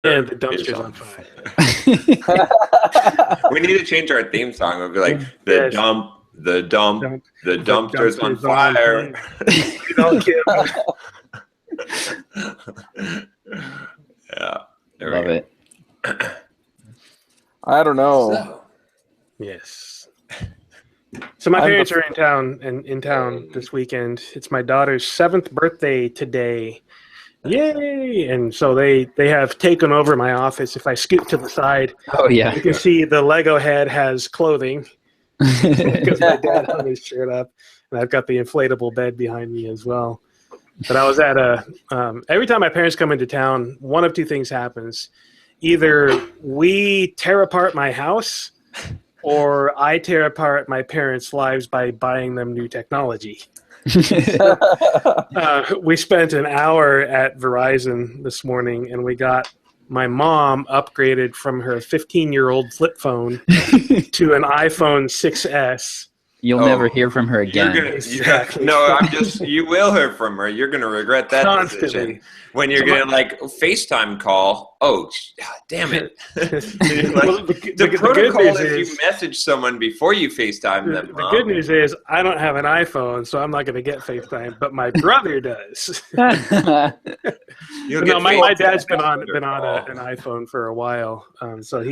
And the dumpster's on fire. We need to change our theme song. It'll be like Yes. the dumpster's on fire. You don't kill. Yeah. There Love we go. it. I don't know. So, Yes. So my parents are in town this weekend. It's my daughter's 7th birthday today. Yay! And so they have taken over my office. If I scoot to the side, Oh yeah. you can see the Lego head has clothing because my dad hung his shirt up, and I've got the inflatable bed behind me as well. But I was at every time my parents come into town, one of two things happens. Either we tear apart my house, or I tear apart my parents' lives by buying them new technology. We spent an hour at Verizon this morning, and we got my mom upgraded from her 15-year-old flip phone to an iPhone 6S. You'll never hear from her again. Exactly. You will hear from her. You're going to regret that decision. When you're going to like FaceTime call. Oh, damn it. The protocol is you message someone before you FaceTime them. The good news is I don't have an iPhone, so I'm not going to get FaceTime, but my brother does. My dad's been on an iPhone for a while, so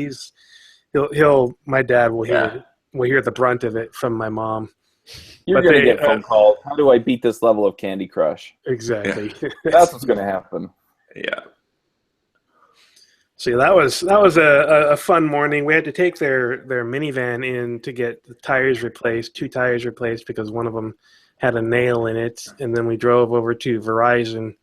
my dad will hear the brunt of it from my mom. You're going to get phone calls. How do I beat this level of Candy Crush? Exactly. Yeah. That's what's going to happen. Yeah. So that was a fun morning. We had to take their minivan in to get the tires replaced, 2 tires replaced because one of them had a nail in it, and then we drove over to Verizon.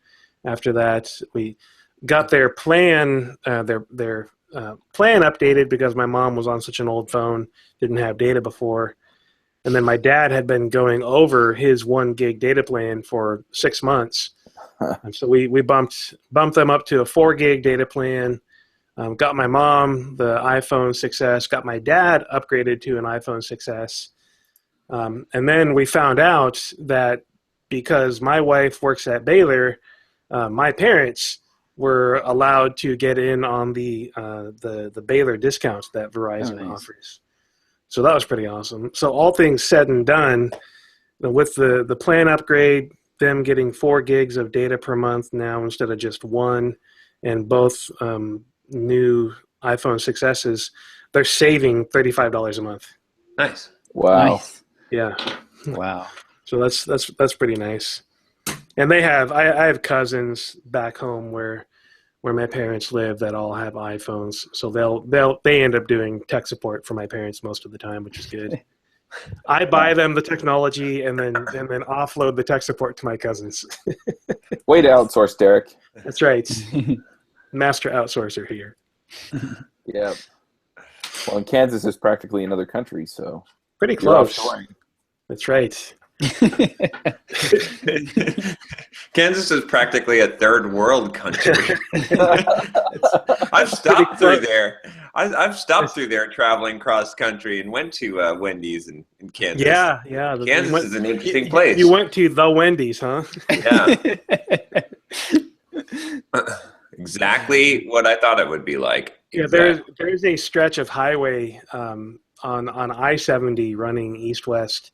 After that, we got their plan plan updated because my mom was on such an old phone, didn't have data before. And then my dad had been going over his 1 gig data plan for 6 months. And so we bumped them up to a 4 gig data plan, got my mom the iPhone 6S, got my dad upgraded to an iPhone 6S. And then we found out that because my wife works at Baylor, my parents were allowed to get in on the Baylor discounts that Verizon offers. So that was pretty awesome. So all things said and done, with the plan upgrade, them getting 4 gigs of data per month now instead of just 1, and both new iPhone 6Ss, they're saving $35 a month. Nice. Wow. Nice. Yeah. Wow. So that's pretty nice. And I have cousins back home where my parents live that all have iPhones, so they end up doing tech support for my parents most of the time, which is good. I buy them the technology and then offload the tech support to my cousins. Way to outsource, Derek. That's right. Master outsourcer here. Yeah. Well, and Kansas is practically another country, so Pretty close. offshoring. That's right. Kansas is practically a third world country. I've stopped through there. I've stopped through there traveling cross country and went to Wendy's in Kansas. Yeah. Kansas is an interesting place. You went to the Wendy's, huh? Yeah. Exactly what I thought it would be like. Yeah, Exactly. there's a stretch of highway on I-70 running east-west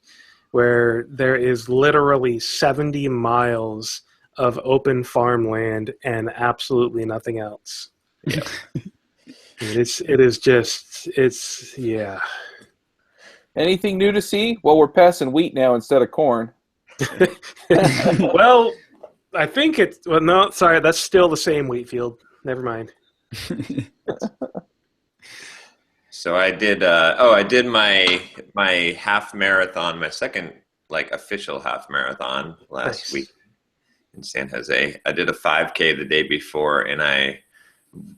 where there is literally 70 miles of open farmland and absolutely nothing else. Yeah. Yeah. Anything new to see? Well, we're passing wheat now instead of corn. Well, I think no, sorry, that's still the same wheat field. Never mind. So I did. I did my half marathon, my second official half marathon last week in San Jose. I did a 5K the day before, and I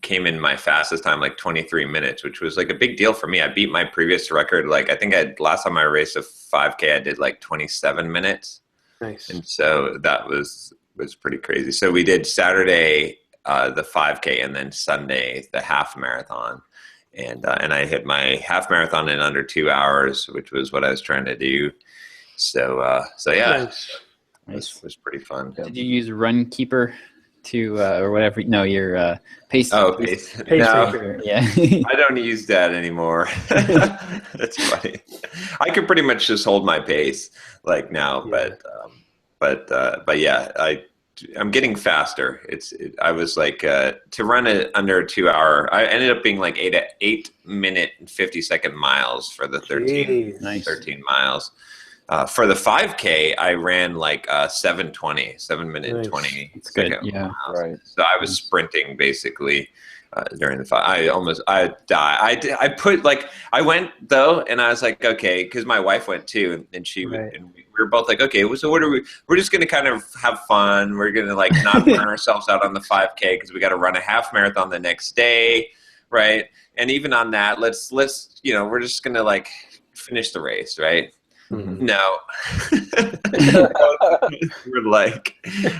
came in my fastest time, 23 minutes, which was a big deal for me. I beat my previous record. I think last time I raced a 5K, I did 27 minutes. Nice. And so that was pretty crazy. So we did Saturday the 5K, and then Sunday the half marathon. And I hit my half marathon in under 2 hours, which was what I was trying to do. So yeah, Nice. it was pretty fun. Did you use Runkeeper? or whatever. No, your pace. Oh, Pacemaker. no, Yeah. I don't use that anymore. That's funny. I could pretty much just hold my pace like now, Yeah. but yeah, I'm getting faster. I was like to run it under 2 hour. I ended up being like 8 minute and 50-second miles for the 13 Jeez. Nice. 13 miles. For the 5K, I ran like 7:20, 7 minute Nice. 20 It's good. second Yeah. miles. Right. So I was sprinting basically during the 5. I died. I put like I went though, and I was like, okay, because my wife went too, and Right. and we were both like, okay, so what are we? We're just gonna kind of have fun. We're gonna like not burn ourselves out on the 5K because we got to run a half marathon the next day, right? And even on that, let's we're just gonna like finish the race, right? Mhm. No.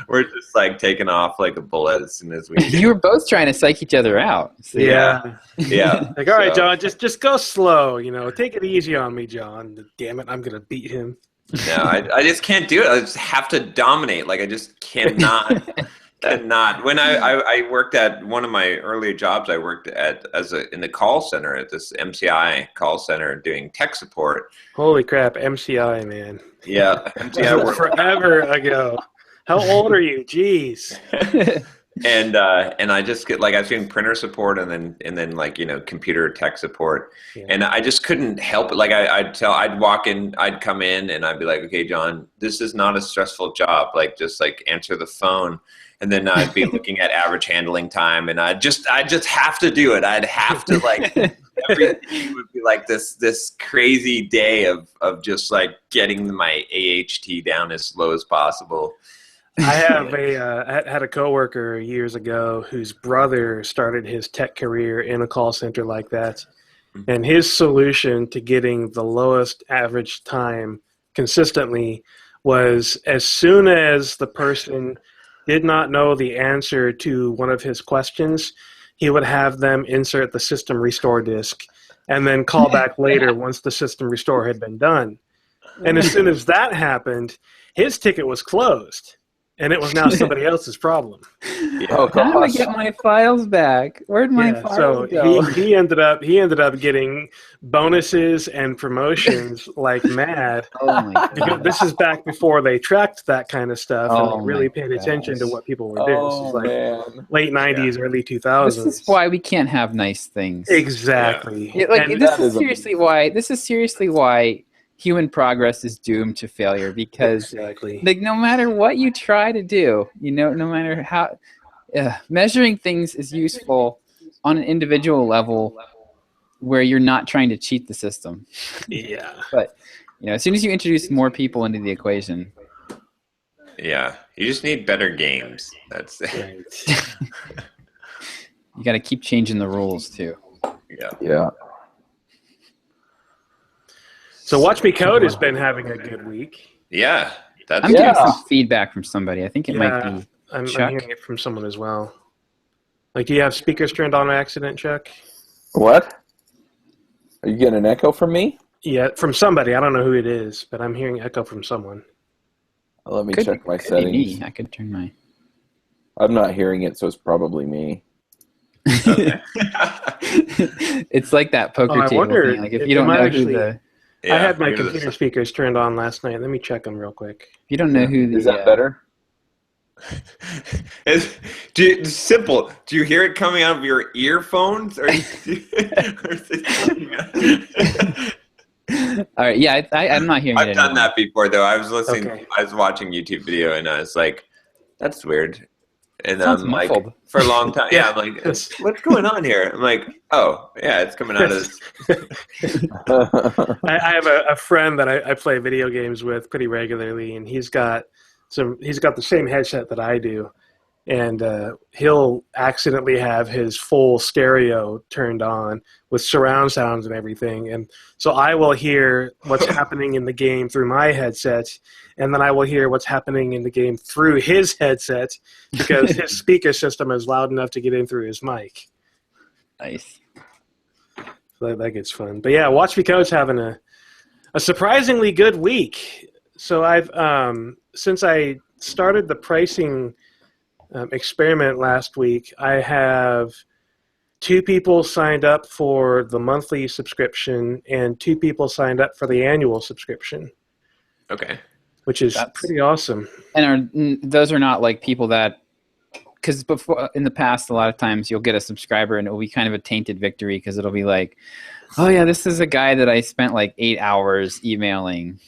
we're just like taking off like a bullet as soon as we You were both trying to psych each other out. So, Yeah. yeah. Like, all right, So- John, just go slow. Take it easy on me, John. Damn it, I'm gonna beat him. No, I just can't do it. I just have to dominate. Like I just cannot. When I worked at one of my earlier jobs, I worked in the call center at this MCI call center doing tech support. Holy crap, MCI, man. Yeah, MCI worked. Forever ago. How old are you? Jeez. And I just get like I was doing printer support and then like computer tech support, Yeah. and I just couldn't help it. Like I'd walk in, I'd come in, and I'd be like, okay, John, this is not a stressful job. Like just like answer the phone, and then I'd be looking at average handling time, and I just have to do it. I'd have to like everything would be like this crazy day of just like getting my AHT down as slow as possible. I had a coworker years ago whose brother started his tech career in a call center like that, and his solution to getting the lowest average time consistently was as soon as the person did not know the answer to one of his questions, he would have them insert the system restore disk and then call back later once the system restore had been done. And as soon as that happened, his ticket was closed. And it was now somebody else's problem. Oh, How do I gosh. get my files back? Where'd my Yeah, files so go? he ended up getting bonuses and promotions like mad. Oh my Because god. this is back before they tracked that kind of stuff Oh and really my paid attention to gosh. what people were doing. This Oh, is like man. late 90s, early 2000s. This is why we can't have nice things. Exactly. Yeah, like And this that is is seriously why human progress is doomed to failure, because exactly. like no matter what you try to do, no matter how measuring things is useful on an individual level where you're not trying to cheat the system. Yeah. But as soon as you introduce more people into the equation, Yeah, you just need better games. That's Right. you got to keep changing the rules too. yeah. Yeah. So Watch Me Code has been having a good week. Yeah, that's I'm Yeah. getting some feedback from somebody. I think it might be. I'm Chuck? hearing it from someone as well. Like, do you have speakers turned on accident, Chuck? What? Are you getting an echo from me? Yeah, from somebody. I don't know who it is, but I'm hearing echo from someone. Let me Could- check my could be settings. me. I could turn my. I'm not hearing it, so it's probably me. Okay. It's like that poker Oh, I table wonder thing. Like if if you don't it might know actually- who the Yeah, I had my you're the- computer speakers turned on last night. Let me check them real quick. if you don't know who the Is that better? Simple. Do you hear it coming out of your earphones? Or is it- All right, yeah, I'm not hearing it. I've done anymore. that before, though. I was listening. Okay. I was watching YouTube video, and I was like, "That's weird." And Sounds I'm like, muffled. for a long time, yeah. I'm like, "What's going on here?" I'm like, "Oh, yeah, it's coming out of." I have a friend that I play video games with pretty regularly, and he's got the same headset that I do, and he'll accidentally have his full stereo turned on with surround sounds and everything, and so I will hear what's happening in the game through my headset, and then I will hear what's happening in the game through his headset because his speaker system is loud enough to get in through his mic. Nice. So that gets fun. But yeah, Watch Me Code's having a surprisingly good week. So I've since I started the pricing experiment last week. I have 2 people signed up for the monthly subscription and 2 people signed up for the annual subscription, Okay. which is pretty awesome. And those are not like people that, because before in the past, a lot of times you'll get a subscriber and it'll be kind of a tainted victory because it'll be like, oh yeah, this is a guy that I spent like 8 hours emailing.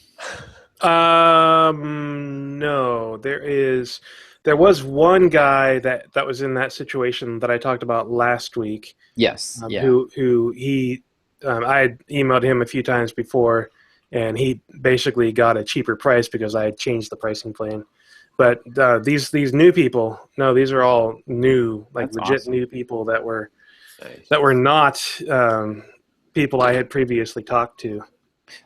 No, there was one guy that was in that situation that I talked about last week. Yes. Yeah. Who he, I had emailed him a few times before, and he basically got a cheaper price because I had changed the pricing plan. But these new people, no, these are all new, like That's legit awesome. new people that were Nice. not people I had previously talked to.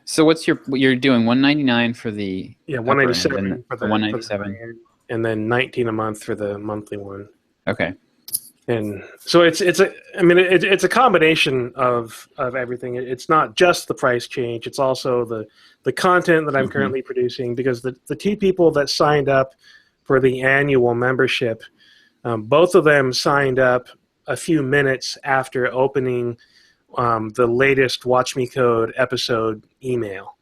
So what's you're doing $199 for the Yeah, upper end, $197 and for the the $197. and then $19 a month for the monthly one. Okay. And so it's a combination of everything. It's not just the price change. It's also the content that I'm Mhm. currently producing, because the 2 people that signed up for the annual membership, both of them signed up a few minutes after opening the latest Watch Me Code episode email.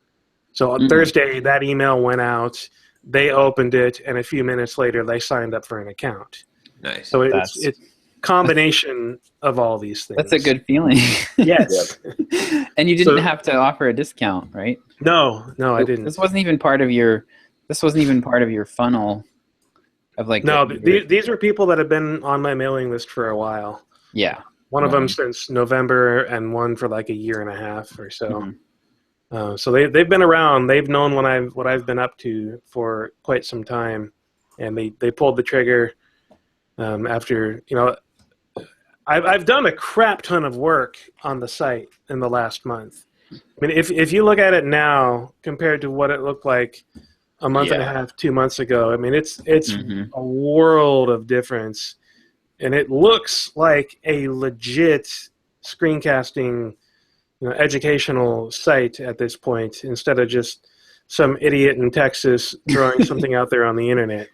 So on Thursday, that email went out. They opened it, and a few minutes later, they signed up for an account. Nice. So That's- it's combination of all these things. That's a good feeling. Yes. And you didn't So- have to offer a discount, right? No, I didn't. This wasn't even part of your funnel of like No, the- these are people that have been on my mailing list for a while. yeah. One of them Right. since November, and one for like a year and a half or so. Mhm. So they've been around. They've known what I've been up to for quite some time, and they pulled the trigger after I've done a crap ton of work on the site in the last month. I mean, if you look at it now compared to what it looked like a month and a Yeah. half, 2 months ago, I mean, it's Mhm. a world of difference, and it looks like a legit screencasting, educational site at this point, instead of just some idiot in Texas throwing something out there on the internet.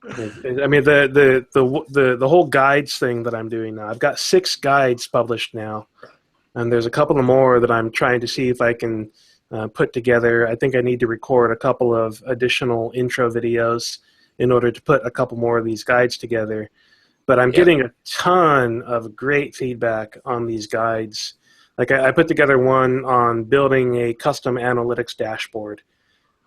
I mean, the whole guides thing that I'm doing now, I've got 6 guides published now, and there's a couple of more that I'm trying to see if I can put together. I think I need to record a couple of additional intro videos in order to put a couple more of these guides together. But I'm getting a ton of great feedback on these guides. Like I put together one on building a custom analytics dashboard,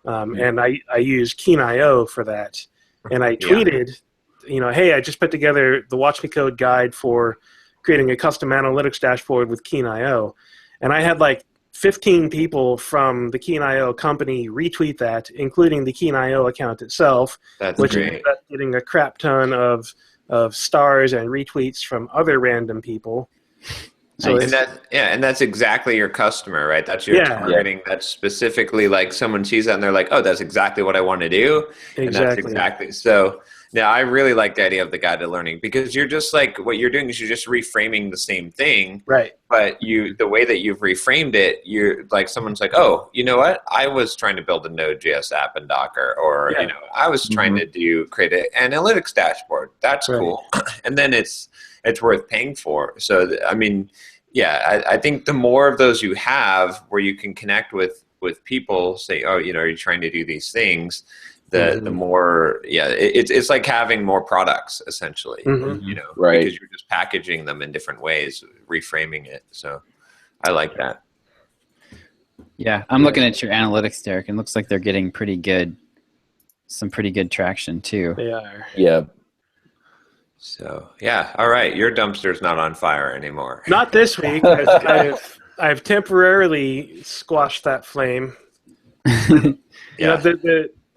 and I use Keen.io for that. And I tweeted, hey, I just put together the Watch Me Code guide for creating a custom analytics dashboard with Keen.io. And I had like 15 people from the Keen.io company retweet that, including the Keen.io account itself, That's which great. ended up getting a crap ton of stars and retweets from other random people. So Nice. And that's exactly your customer, right? That's your targeting. That's specifically like someone sees that and they're like, oh, that's exactly what I want to do. And that's exactly. So yeah, I really like the idea of the guided learning, because you're just like, what you're doing is you're just reframing the same thing. Right. But the way that you've reframed it, you're like, someone's like, oh, you know what? I was trying to build a Node.js app in Docker, or, I was trying to create an analytics dashboard. That's cool. And then it's worth paying for. So, I mean, I think the more of those you have where you can connect with people, say, oh, are you trying to do these things? The more, it's like having more products, essentially, Right. because you're just packaging them in different ways, reframing it. So I like that. Yeah, I'm looking at your analytics, Derek, and it looks like they're getting some pretty good traction too. They are. Yeah. So all right, your dumpster's not on fire anymore. Not this week. I've temporarily squashed that flame.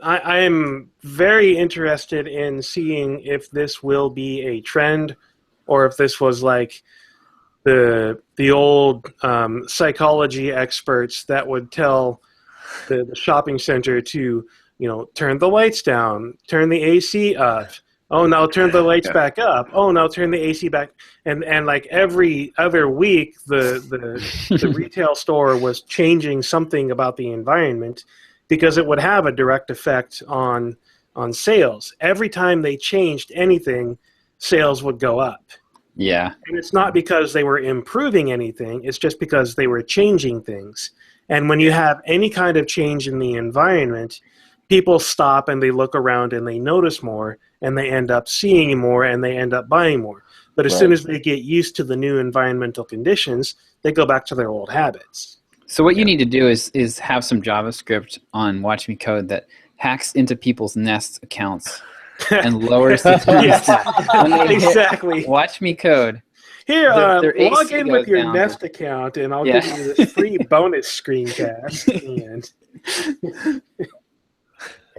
I am very interested in seeing if this will be a trend, or if this was like the old psychology experts that would tell the shopping center to turn the lights down, turn the AC up. Oh, now turn the lights back up. Oh, now turn the AC back. And like every other week, the retail store was changing something about the environment, because it would have a direct effect on on sales. Every time they changed anything, sales would go up. Yeah. And it's not because they were improving anything, it's just because they were changing things. And when you have any kind of change in the environment, people stop and they look around and they notice more, and they end up seeing more, and they end up buying more. But as soon as they get used to the new environmental conditions, they go back to their old habits. So what you need to do is have some JavaScript on Watch Me Code that hacks into people's Nest accounts and lowers the time. When they hit Exactly. Watch Me Code. Here, their log AC in with goes your down. Nest account, and I'll give you this free bonus screencast.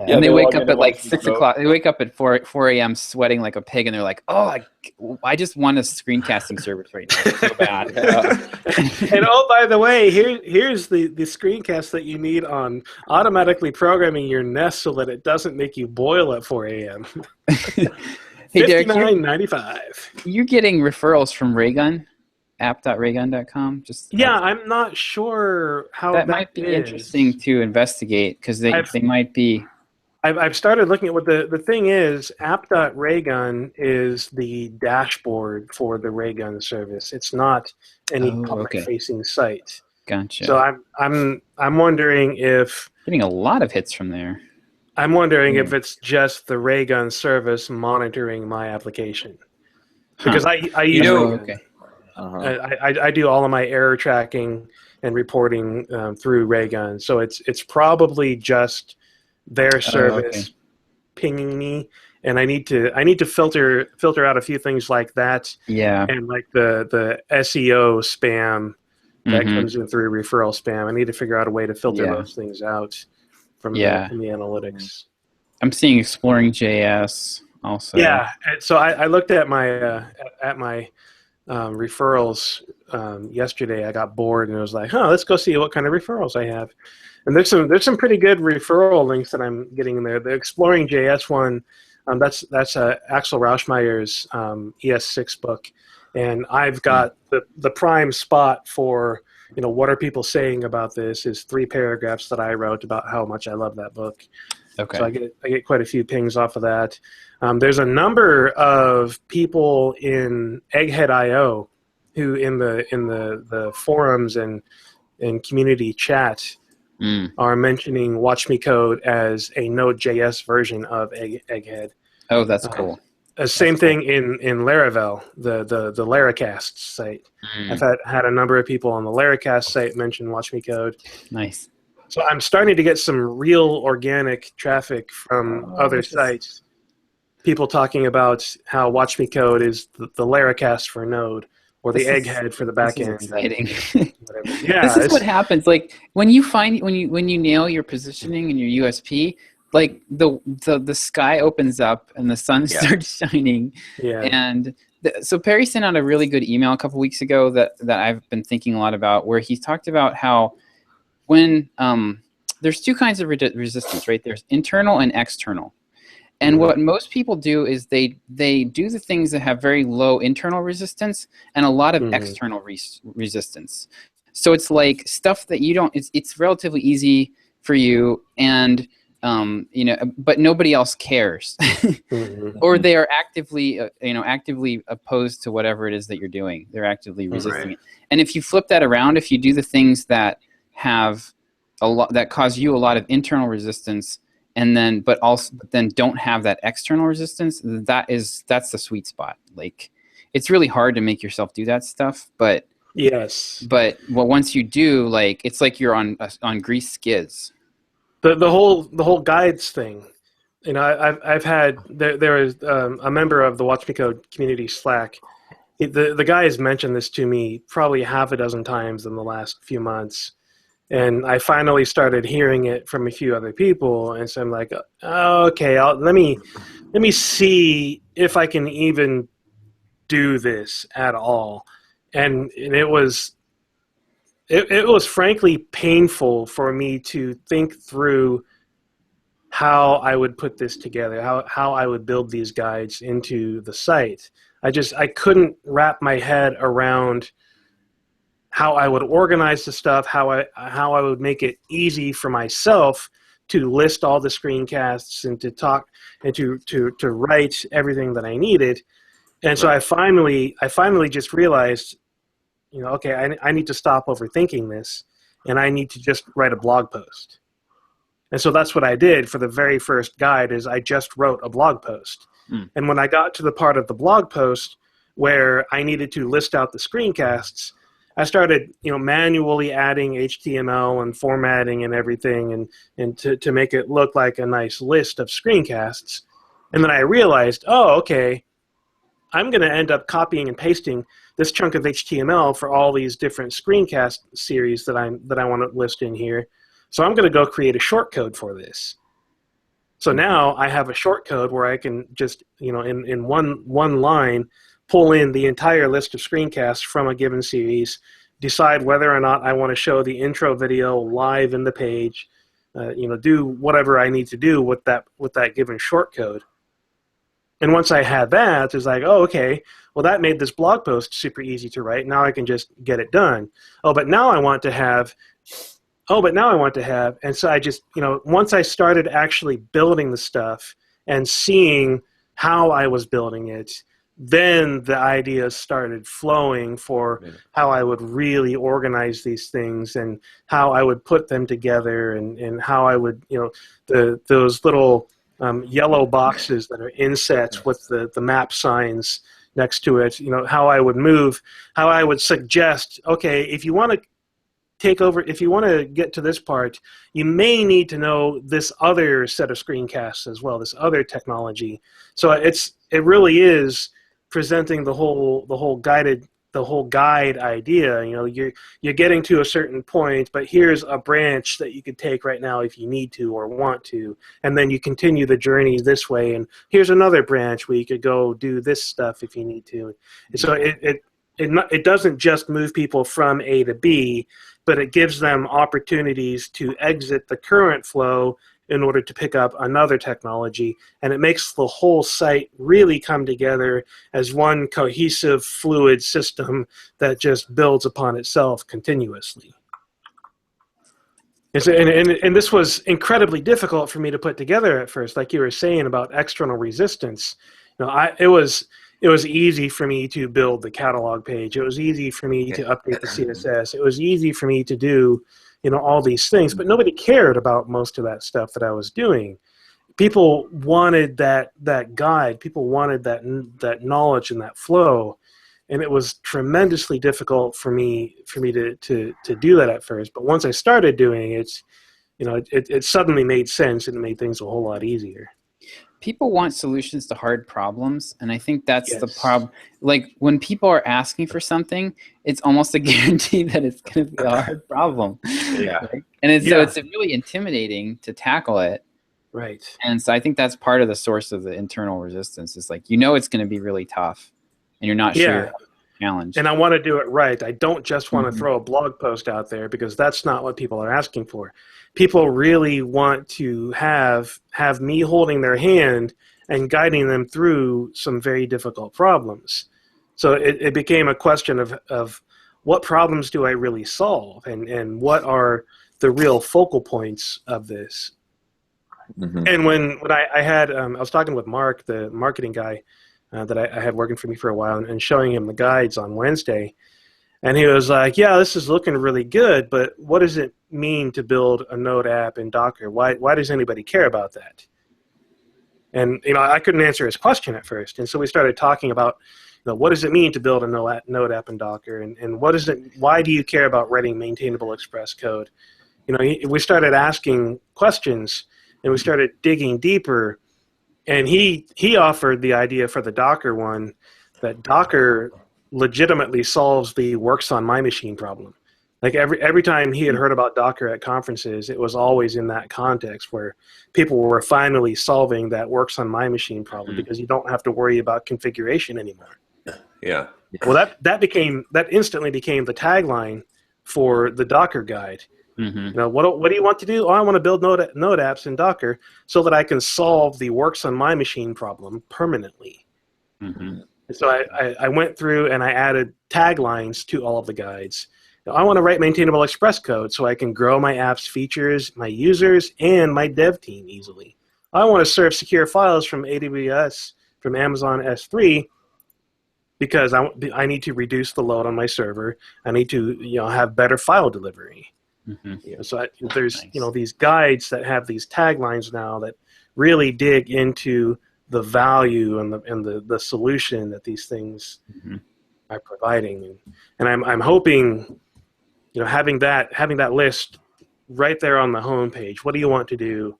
And they they wake log up into at like Watch Me 6 Code. o'clock. They wake up at 4 a.m. sweating like a pig, and they're like, "Oh, I just want a screencasting service right now. It's so bad." And oh, by the way, here's the screencast that you need on automatically programming your Nest so that it doesn't make you boil at 4 a.m. Hey, Derek, $59.95. you're getting referrals from Raygun, app.raygun.com. Just Yeah, I'm not sure how that might be is. interesting to investigate because they might be. I've started looking at what the thing is. App.raygun is the dashboard for the Raygun service. It's not any public-facing site. Gotcha. So I'm wondering if Getting a lot of hits from there. I'm wondering if it's just the Raygun service monitoring my application, because I use Raygun. I do all of my error tracking and reporting through Raygun, so it's probably just their service pinging me, and I need to filter out a few things like that. Yeah. And like the SEO spam that comes in through referral spam. I need to figure out a way to filter those things out from the analytics. I'm seeing Exploring JS also. Yeah. So I looked at my referrals yesterday. I got bored and I was like, let's go see what kind of referrals I have. And there's some pretty good referral links that I'm getting in there. The Exploring JS one, that's Axel Rauschmeyer's ES6 book, and I've got the prime spot for what are people saying about this is 3 paragraphs that I wrote about how much I love that book. Okay. So I get quite a few pings off of that. There's a number of people in Egghead.io who in the forums and community chat are mentioning Watch Me Code as a Node.js version of Egghead. Oh, that's cool. Same thing in Laravel, the Laracast site. I've had a number of people on the Laracast site mention Watch Me Code. Nice. So I'm starting to get some real organic traffic from other sites. People talking about how Watch Me Code is the Laracast for Node, or the Egghead for the backend. Exciting. Yeah, this is what happens. Like when you nail your positioning and your USP, like the sky opens up and the sun starts shining. Yeah. And so Perry sent out a really good email a couple weeks ago that I've been thinking a lot about, where he talked about how when there's 2 kinds of resistance, right? There's internal and external. And what most people do is they do the things that have very low internal resistance and a lot of external resistance. So it's like stuff that you don't. It's relatively easy for you, and but nobody else cares, or they are actively opposed to whatever it is that you're doing. They're actively resisting it. And if you flip that around, if you do the things that have that cause you a lot of internal resistance, and then but then don't have that external resistance, that's the sweet spot. Like it's really hard to make yourself do that stuff, but once you do, like it's like you're on greased skids. The whole guides thing, I've had there is a member of the Watch Me Code community Slack. The guy has mentioned this to me probably half a dozen times in the last few months. And I finally started hearing it from a few other people, and so I'm like, okay, let me see if I can even do this at all. And it was frankly painful for me to think through how I would put this together, how I would build these guides into the site. I couldn't wrap my head around how I would organize the stuff, how I would make it easy for myself to list all the screencasts and to talk and to write everything that I needed. And so I finally just realized, okay, I need to stop overthinking this, and I need to just write a blog post. And so that's what I did for the very first guide, is I just wrote a blog post. And when I got to the part of the blog post where I needed to list out the screencasts, I started, manually adding HTML and formatting and everything, and to make it look like a nice list of screencasts. And then I realized, oh, okay, I'm going to end up copying and pasting this chunk of HTML for all these different screencast series that I want to list in here. So I'm going to go create a shortcode for this. So now I have a shortcode where I can just, in one line, pull in the entire list of screencasts from a given series, decide whether or not I want to show the intro video live in the page, do whatever I need to do with that given shortcode. And once I had that, it's like, oh, okay, well, that made this blog post super easy to write. Now I can just get it done. But now I want to have, and so I just, once I started actually building the stuff and seeing how I was building it, then the ideas started flowing for how I would really organize these things and how I would put them together and how I would, those little yellow boxes that are insets with the map signs next to it, how I would move, how I would suggest, okay, if you want to if you want to get to this part, you may need to know this other set of screencasts as well, this other technology. So it really is presenting the whole guide idea. You're getting to a certain point, but here's a branch that you could take right now if you need to or want to, and then you continue the journey this way. And here's another branch where you could go do this stuff if you need to. And so it doesn't just move people from A to B, but it gives them opportunities to exit the current flow in order to pick up another technology, and it makes the whole site really come together as one cohesive, fluid system that just builds upon itself continuously. And this was incredibly difficult for me to put together at first, like you were saying about external resistance. It was easy for me to build the catalog page. It was easy for me to update the CSS. It was easy for me to do all these things, but nobody cared about most of that stuff that I was doing. People wanted that guide. People wanted that knowledge and that flow, and it was tremendously difficult for me to do that at first. But once I started doing it, it suddenly made sense, and it made things a whole lot easier. People want solutions to hard problems, and I think that's the problem. Like, when people are asking for something, it's almost a guarantee that it's going to be a hard problem. Yeah. Right? And so it's really intimidating to tackle it. Right. And so I think that's part of the source of the internal resistance. Is like, it's going to be really tough, and you're not sure how to challenge. And I want to do it right. I don't just want to throw a blog post out there, because that's not what people are asking for. People really want to have me holding their hand and guiding them through some very difficult problems. So it became a question of what problems do I really solve, and what are the real focal points of this. Mm-hmm. And when I had I was talking with Mark, the marketing guy that I had working for me for a while, and showing him the guides on Wednesday. And he was like, yeah, this is looking really good, but what does it mean to build a Node app in Docker? Why does anybody care about that? And I couldn't answer his question at first. And so we started talking about, what does it mean to build a Node app in Docker? And why do you care about writing maintainable Express code? We started asking questions, and we started digging deeper. And he offered the idea for the Docker one, that Docker legitimately solves the works on my machine problem. Like every time he had heard about Docker at conferences, it was always in that context where people were finally solving that works on my machine problem, because you don't have to worry about configuration anymore. Yeah. Well, that instantly became the tagline for the Docker guide. Mm-hmm. What do you want to do? Oh, I want to build Node apps in Docker so that I can solve the works on my machine problem permanently. Mm-hmm. So I went through and I added taglines to all of the guides. I want to write maintainable Express code so I can grow my app's features, my users, and my dev team easily. I want to serve secure files from AWS, from Amazon S3, because I need to reduce the load on my server. I need to have better file delivery. So there's Nice. These guides that have these taglines now that really dig into the value and the solution that these things are providing. And I'm hoping, having that list right there on the homepage. What do you want to do?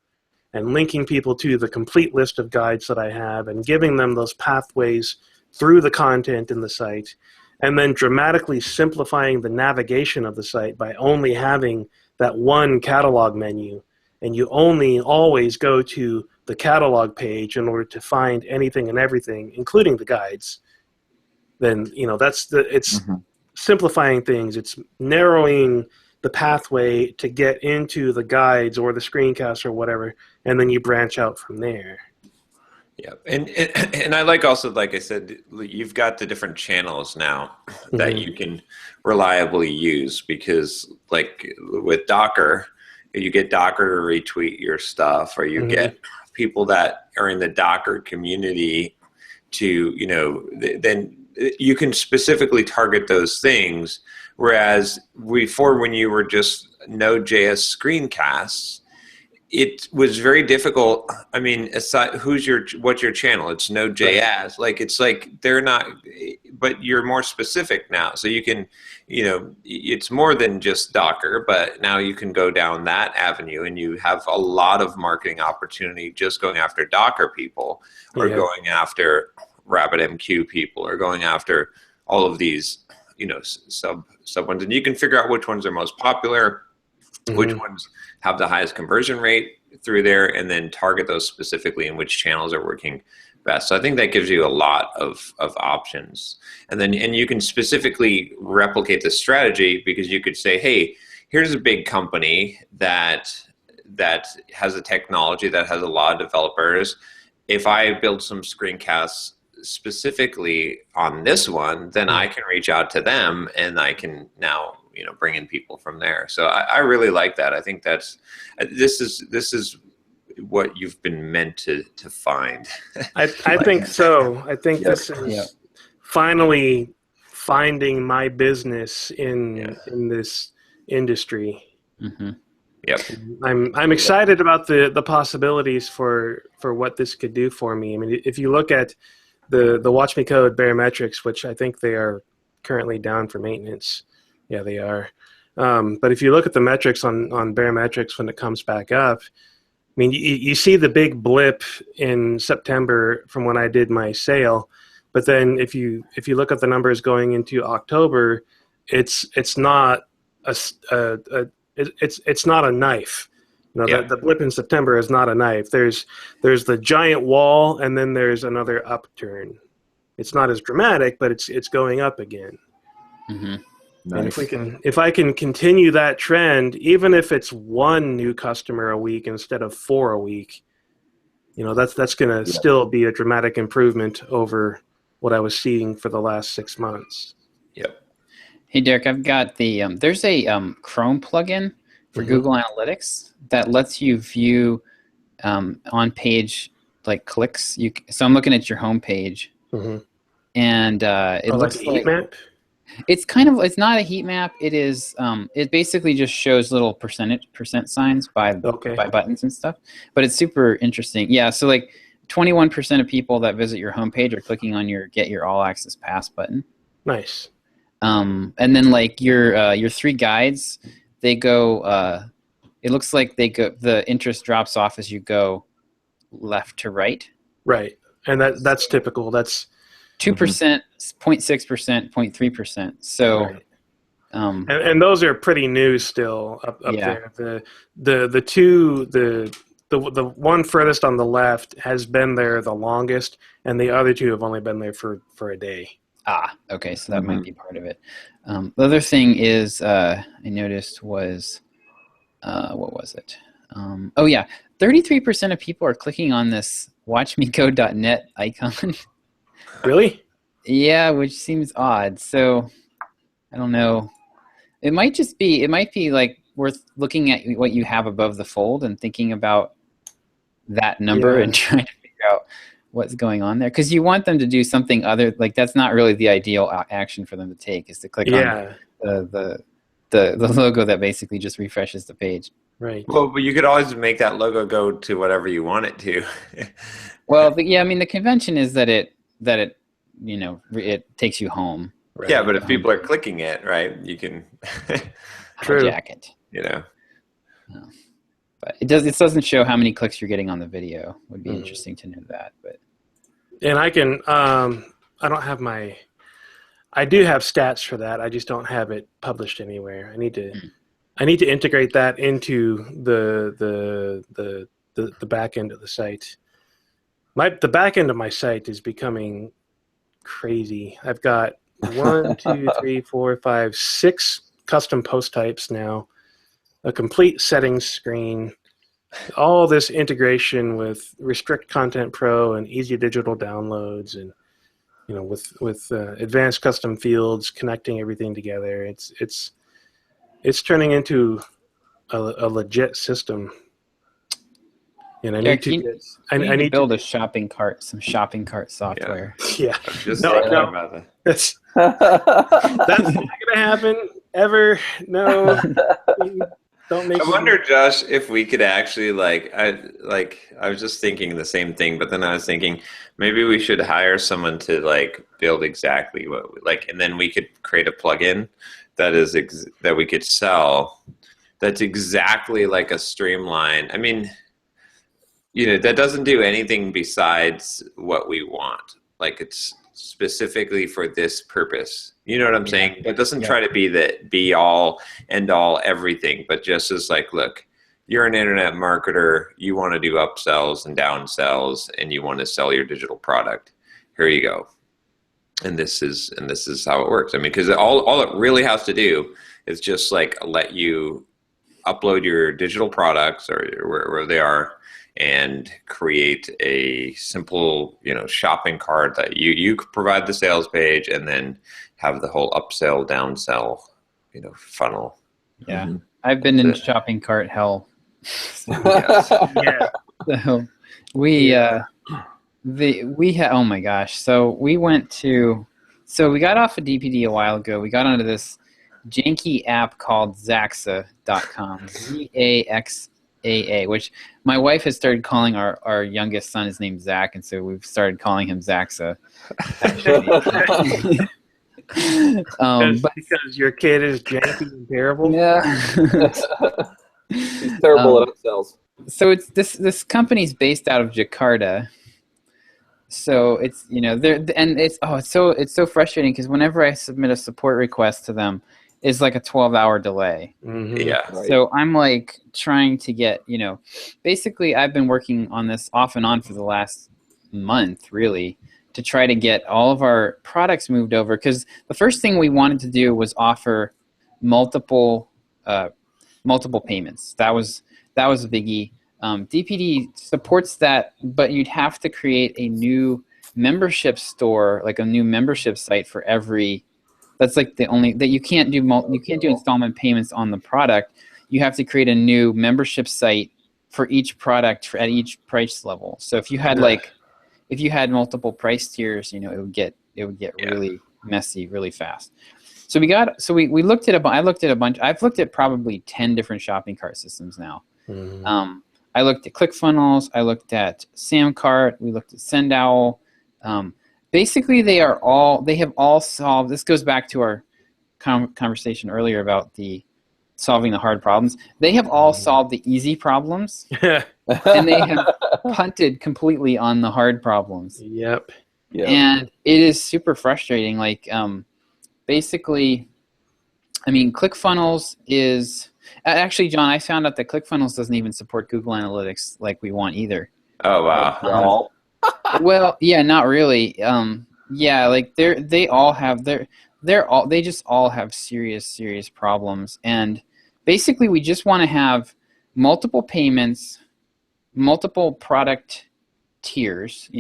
And linking people to the complete list of guides that I have and giving them those pathways through the content in the site, and then dramatically simplifying the navigation of the site by only having that one catalog menu, and you only always go to the catalog page in order to find anything and everything, including the guides. Then it's simplifying things. It's narrowing the pathway to get into the guides or the screencasts or whatever, and then you branch out from there. Yeah, and I like also, like I said, you've got the different channels now that you can reliably use, because like with Docker, you get Docker to retweet your stuff, or you get people that are in the Docker community to, then you can specifically target those things. Whereas before, when you were just Node.js screencasts, it was very difficult. I mean, aside, what's your channel? It's Node.js. Like, it's like they're not, but you're more specific now. So you can, it's more than just Docker, but now you can go down that avenue, and you have a lot of marketing opportunity just going after Docker people, or going after RabbitMQ people, or going after all of these, sub ones. And you can figure out which ones are most popular, which ones have the highest conversion rate through there, and then target those specifically and which channels are working best. So I think that gives you a lot of options. And you can specifically replicate the strategy, because you could say, hey, here's a big company that has a technology that has a lot of developers. If I build some screencasts specifically on this one, then I can reach out to them, and I can now bring in people from there. So I really like that. I think this is what you've been meant to find. I think so. I think this is finally finding my business in this industry. Yep. I'm excited about the possibilities for what this could do for me. I mean, if you look at the Watch Me Code barometrics, which I think they are currently down for maintenance. Yeah, they are. But if you look at the metrics on barometrics when it comes back up, I mean, you see the big blip in September from when I did my sale, but then if you look at the numbers going into October, it's not it's not a knife. The blip in September is not a knife. There's the giant wall, and then there's another upturn. It's not as dramatic, but it's going up again. Nice. And if I can continue that trend, even if it's one new customer a week instead of 4 a week, that's going to still be a dramatic improvement over what I was seeing for the last 6 months. Yep. Hey, Derek, I've got the there's a Chrome plugin for Google Analytics that lets you view on page like clicks. So I'm looking at your home page, and it looks like a like heat map. It's not a heat map. It is. It basically just shows little percent signs by buttons and stuff. But it's super interesting. Yeah. So like 21% of people that visit your homepage are clicking on your Get Your All Access Pass button. Nice. And then like your 3 guides, they go. It looks like the interest drops off as you go left to right. Right, and that's typical. That's 2%, 0.6%, 0.3%. So, right. And those are pretty new still up there. The one furthest on the left has been there the longest, and the other 2 have only been there for a day. Okay, so that might be part of it. The other thing is I noticed was what was it? 33% of people are clicking on this watchmecode.net icon. Really? Yeah, which seems odd. So I don't know. It might be like worth looking at what you have above the fold and thinking about that number and trying to figure out what's going on there. Because you want them to do something other, like that's not really the ideal action for them to take, is to click on the logo that basically just refreshes the page. Right. Well, but you could always make that logo go to whatever you want it to. Well, I mean, the convention is that it takes you home. Right. Yeah, but if people are clicking it, right, you can True. Hijack it. But it doesn't show how many clicks you're getting on the video. Would be interesting to know that. But and I can I don't have I do have stats for that. I just don't have it published anywhere. I need to integrate that into the back end of the site. The back end of my site is becoming crazy. I've got 1, 2, 3, 4, 5, 6 custom post types now, a complete settings screen, all this integration with Restrict Content Pro and Easy Digital Downloads, and with advanced custom fields, connecting everything together. It's turning into a legit system. And I need to build some shopping cart software. Yeah. I'm just No. about that. That's not going to happen ever. No. Don't make I wonder, Josh, if we could actually I was just thinking the same thing, but then I was thinking maybe we should hire someone to build exactly what and then we could create a plugin that we could sell. That's exactly like a streamline. I mean, that doesn't do anything besides what we want. Like it's specifically for this purpose. You know what I'm saying? It doesn't try to be the be all, end all, everything, but just as look, you're an internet marketer, you want to do upsells and downsells, and you want to sell your digital product. Here you go. And this is how it works. I mean, because all it really has to do is just let you upload your digital products or wherever they are, and create a simple, shopping cart that you provide the sales page, and then have the whole upsell, downsell, funnel. Yeah, Mm-hmm. I've been in shopping cart hell. Yeah. So we had, oh my gosh. So we got off of DPD a while ago. We got onto this janky app called Zaxa.com, ZAXAA, which my wife has started calling our youngest son. His name's Zach, and so we've started calling him Zaxa. Because your kid is janky and terrible. Yeah. He's terrible at upsells. So it's this company's based out of Jakarta. So it's it's so frustrating because whenever I submit a support request to them, it's like a 12-hour delay. Mm-hmm. Yeah. Right. So I'm trying to get, basically I've been working on this off and on for the last month, really, to try to get all of our products moved over. Because the first thing we wanted to do was offer multiple payments. That was a biggie. DPD supports that, but you'd have to create a new membership store, like a new membership site for every. That's the only that you can't do. You can't do installment payments on the product. You have to create a new membership site for each product at each price level. So if you had if you had multiple price tiers, it would get really messy really fast. So we looked at I looked at a bunch. I've looked at probably 10 different shopping cart systems now. Mm-hmm. I looked at ClickFunnels. I looked at Samcart. We looked at SendOwl. Basically, they have all solved. This goes back to our conversation earlier about solving the hard problems. They have all solved the easy problems, and they have punted completely on the hard problems. Yep. And it is super frustrating. Basically, I mean, ClickFunnels is actually, John, I found out that ClickFunnels doesn't even support Google Analytics like we want either. Oh wow. Well, yeah, not really. They just all have serious problems, and basically we just want to have multiple payments, multiple product tiers.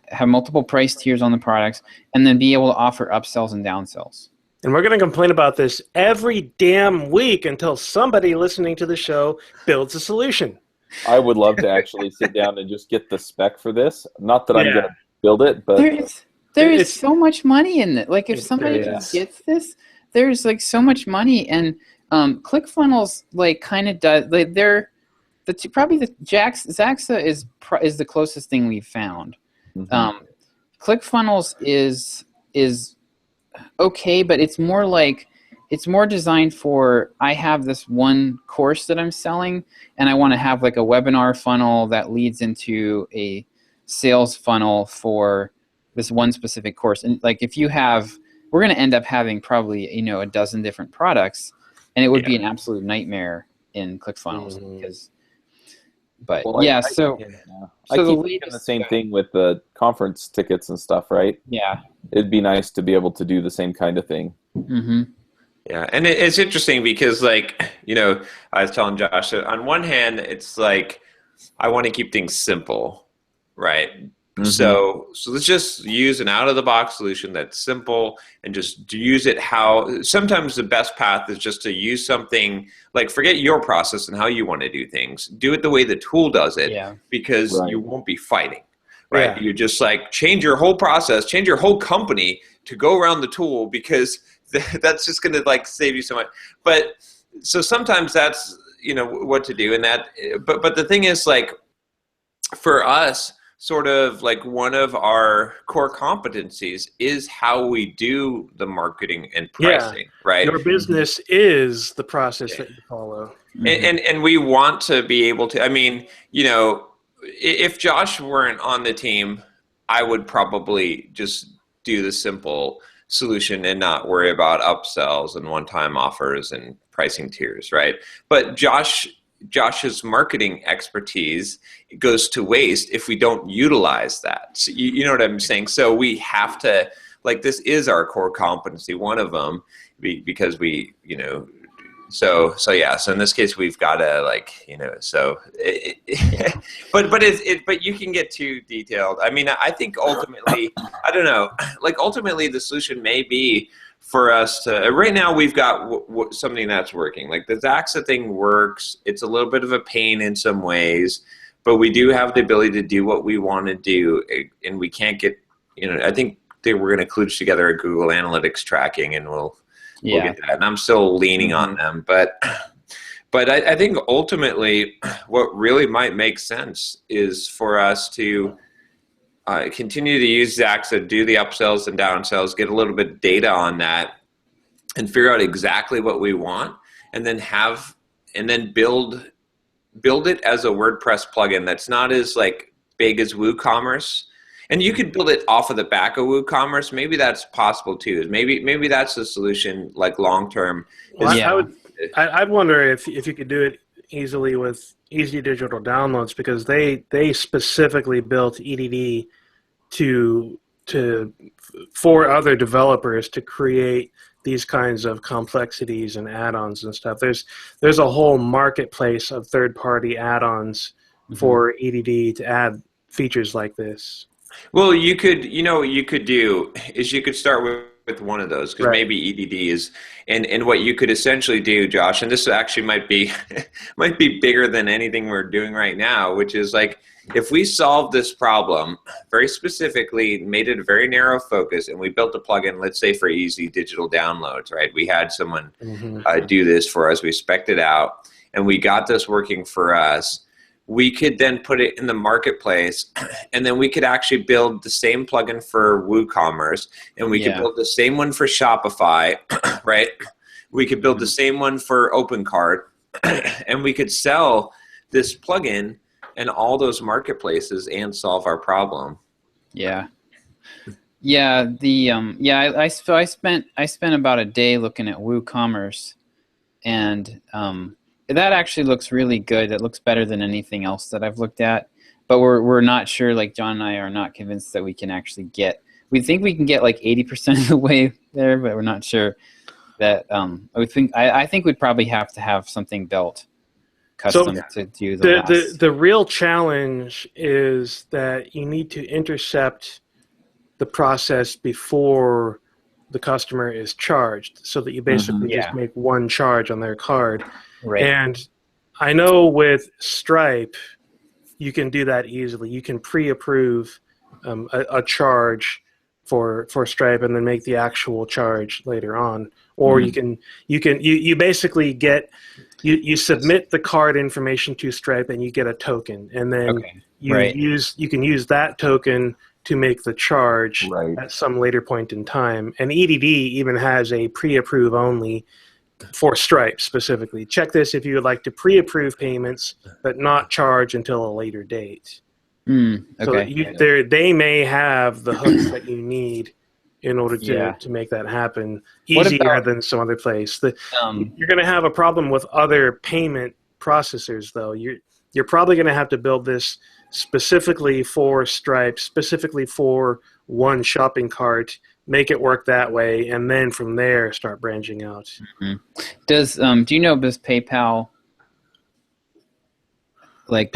Have multiple price tiers on the products, and then be able to offer upsells and downsells. And we're going to complain about this every damn week until somebody listening to the show builds a solution. I would love to actually sit down and just get the spec for this. Not that I'm going to build it, but there is so much money in it. Like if somebody just gets this, there's like so much money. And ClickFunnels like kind of does. Like probably the Zaxa is the closest thing we've found. Mm-hmm. ClickFunnels is okay, but it's more designed for, I have this one course that I'm selling and I want to have like a webinar funnel that leads into a sales funnel for this one specific course. And like we're going to end up having probably, a dozen different products, and it would be an absolute nightmare in ClickFunnels because, so I keep thinking the same thing with the conference tickets and stuff, right? Yeah. It'd be nice to be able to do the same kind of thing. Mm-hmm. Yeah, and it's interesting because, like, I was telling Josh that on one hand, it's like I want to keep things simple, right? Mm-hmm. So let's just use an out-of-the-box solution that's simple and just use it how – sometimes the best path is just to use something – like forget your process and how you want to do things. Do it the way the tool does it because you won't be fighting, right? Yeah. You just like change your whole process, change your whole company to go around the tool because that's just going to like save you so much. But so sometimes that's, what to do. And that – but the thing is like for us – sort of like one of our core competencies is how we do the marketing and pricing, right? Your business is the process that you follow. And we want to be able to, I mean, if Josh weren't on the team, I would probably just do the simple solution and not worry about upsells and one-time offers and pricing tiers, right? But Josh's marketing expertise goes to waste if we don't utilize that. So you know what I'm saying? So we have to, like, this is our core competency, one of them, because we, so in this case we've got to but you can get too detailed. I mean, I think ultimately, I don't know, like ultimately the solution may be for us to, right now we've got something that's working. Like the Zaxa thing works. It's a little bit of a pain in some ways, but we do have the ability to do what we want to do, and we can't get, I think we're going to kludge together a Google Analytics tracking, and we'll get that. And I'm still leaning on them, but I think ultimately what really might make sense is for us to continue to use Zaxa, do the upsells and downsells, get a little bit of data on that, and figure out exactly what we want, and then build it as a WordPress plugin that's not as like big as WooCommerce. And you could build it off of the back of WooCommerce. Maybe that's possible too. Maybe that's the solution, like long term. Well, I'd wonder if you could do it easily with Easy Digital Downloads, because they specifically built EDD for other developers to create these kinds of complexities and add-ons and stuff. There's a whole marketplace of third-party add-ons for EDD to add features like this. Well, what you could do is you could start with one of those, because maybe EDD is, and what you could essentially do, Josh, and this actually might be bigger than anything we're doing right now, which is like, if we solve this problem very specifically, made it a very narrow focus, and we built a plugin, let's say for Easy Digital Downloads, right? We had someone do this for us, we spec'd it out, and we got this working for us. We could then put it in the marketplace, and then we could actually build the same plugin for WooCommerce, and we could build the same one for Shopify, right? We could build the same one for OpenCart, and we could sell this plugin in all those marketplaces and solve our problem. Yeah. Yeah. I spent about a day looking at WooCommerce, and that actually looks really good. It looks better than anything else that I've looked at, but we're not sure. Like John and I are not convinced that we can actually get. We think we can get like 80% of the way there, but we're not sure that. I think we'd probably have to have something built custom to do the real challenge is that you need to intercept the process before the customer is charged, so that you basically just make one charge on their card. Right. And I know with Stripe, you can do that easily. You can pre-approve a charge for Stripe and then make the actual charge later on. Or you basically get you submit the card information to Stripe and you get a token, and then you can use that token to make the charge at some later point in time. And EDD even has a pre-approve only for Stripe specifically. Check this if you would like to pre-approve payments but not charge until a later date. So they may have the hooks that you need in order to make that happen easier than some other place. You're going to have a problem with other payment processors, though. You're probably going to have to build this specifically for Stripe, specifically for one shopping cart, make it work that way, and then from there start branching out. Does do you know, does PayPal make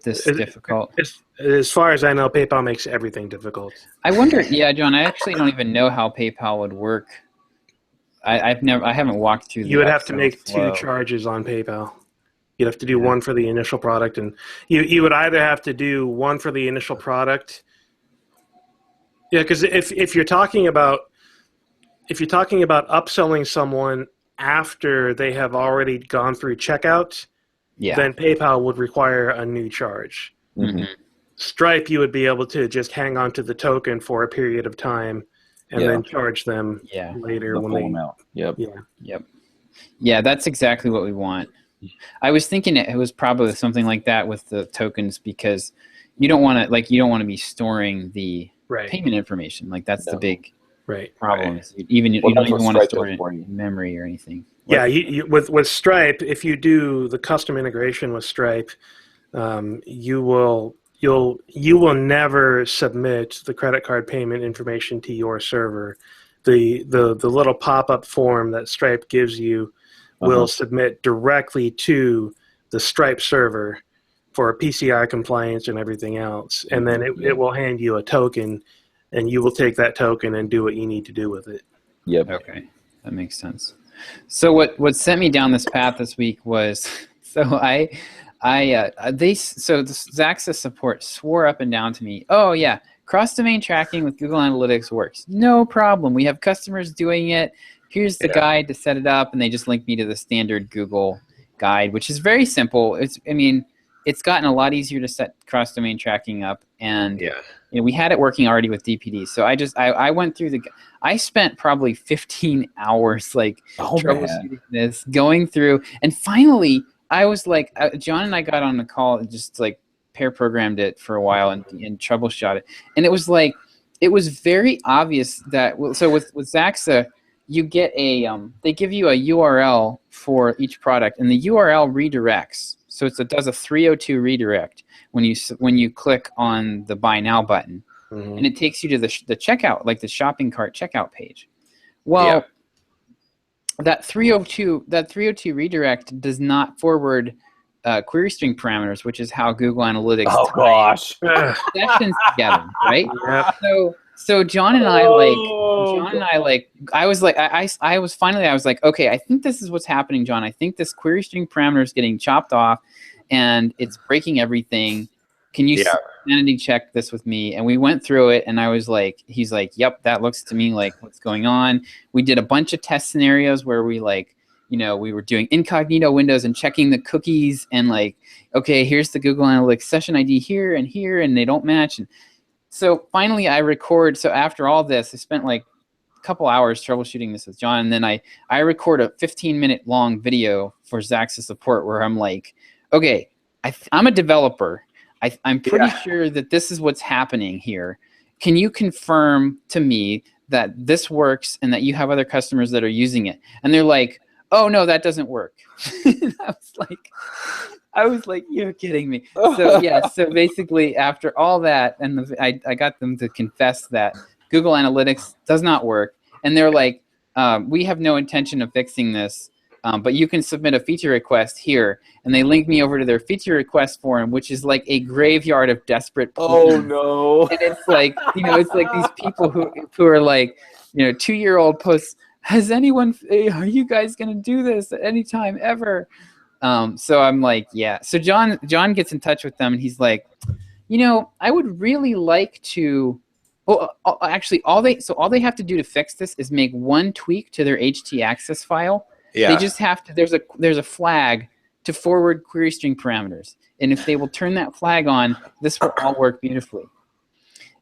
this difficult? As far as I know, PayPal makes everything difficult. I wonder. Yeah, John, I actually don't even know how PayPal would work. I haven't walked through. You would have to make two charges on PayPal. You'd have to do one for the initial product, and you would either have to do one for the initial product. Yeah, because if you're talking about upselling someone after they have already gone through checkout, then PayPal would require a new charge. Stripe, you would be able to just hang on to the token for a period of time and then charge them later when they amount. Yeah, that's exactly what we want. I was thinking it was probably something like that with the tokens, because you don't want to be storing the payment information. Like that's the big problem. Even you don't even want to store it in memory or anything. Yeah, with Stripe, if you do the custom integration with Stripe, you will never submit the credit card payment information to your server. The little pop-up form that Stripe gives you will submit directly to the Stripe server for PCI compliance and everything else, and then it will hand you a token, and you will take that token and do what you need to do with it. Okay, that makes sense. So what sent me down this path this week was the Zaxis support swore up and down to me, oh yeah, cross-domain tracking with Google Analytics works. No problem. We have customers doing it. Here's the guide to set it up, and they just linked me to the standard Google guide, which is very simple. It's gotten a lot easier to set cross-domain tracking up, and we had it working already with DPD. So I went through I spent probably 15 hours troubleshooting this, going through, and finally I was like, John and I got on the call and just pair programmed it for a while and troubleshot it, and it was very obvious that so with Zaxa, you get they give you a URL for each product, and the URL redirects. So it does a 302 redirect when you click on the Buy Now button, and it takes you to the checkout, like the shopping cart checkout page. Well, that 302 redirect does not forward query string parameters, which is how Google Analytics ties sessions together, right? So John and I I was like, okay, I think this is what's happening, John. I think this query string parameter is getting chopped off and it's breaking everything. Can you sanity check this with me? And we went through it, and I was like, he's like, yep, that looks to me like what's going on. We did a bunch of test scenarios where we we were doing incognito windows and checking the cookies and okay, here's the Google Analytics session ID here, and they don't match. And so finally I record. So after all this, I spent a couple hours troubleshooting this with John. And then I record a 15-minute long video for Zaxis support where I'm like, okay, I'm a developer. I'm pretty sure that this is what's happening here. Can you confirm to me that this works and that you have other customers that are using it? And they're like, oh no, that doesn't work. I was like, you're kidding me. So so basically after all that, and I got them to confess that Google Analytics does not work. And they're like, we have no intention of fixing this. but you can submit a feature request here. And they link me over to their feature request forum, which is like a graveyard of desperate people. Oh no! And it's like, it's like these people who are like, 2-year-old posts. Are you guys gonna do this at any time ever? So I'm like, yeah. So John gets in touch with them, and he's like, I would really like to. Well, actually, all they have to do to fix this is make one tweak to their htaccess file. Yeah. They just have to. There's a flag to forward query string parameters, and if they will turn that flag on, this will all work beautifully.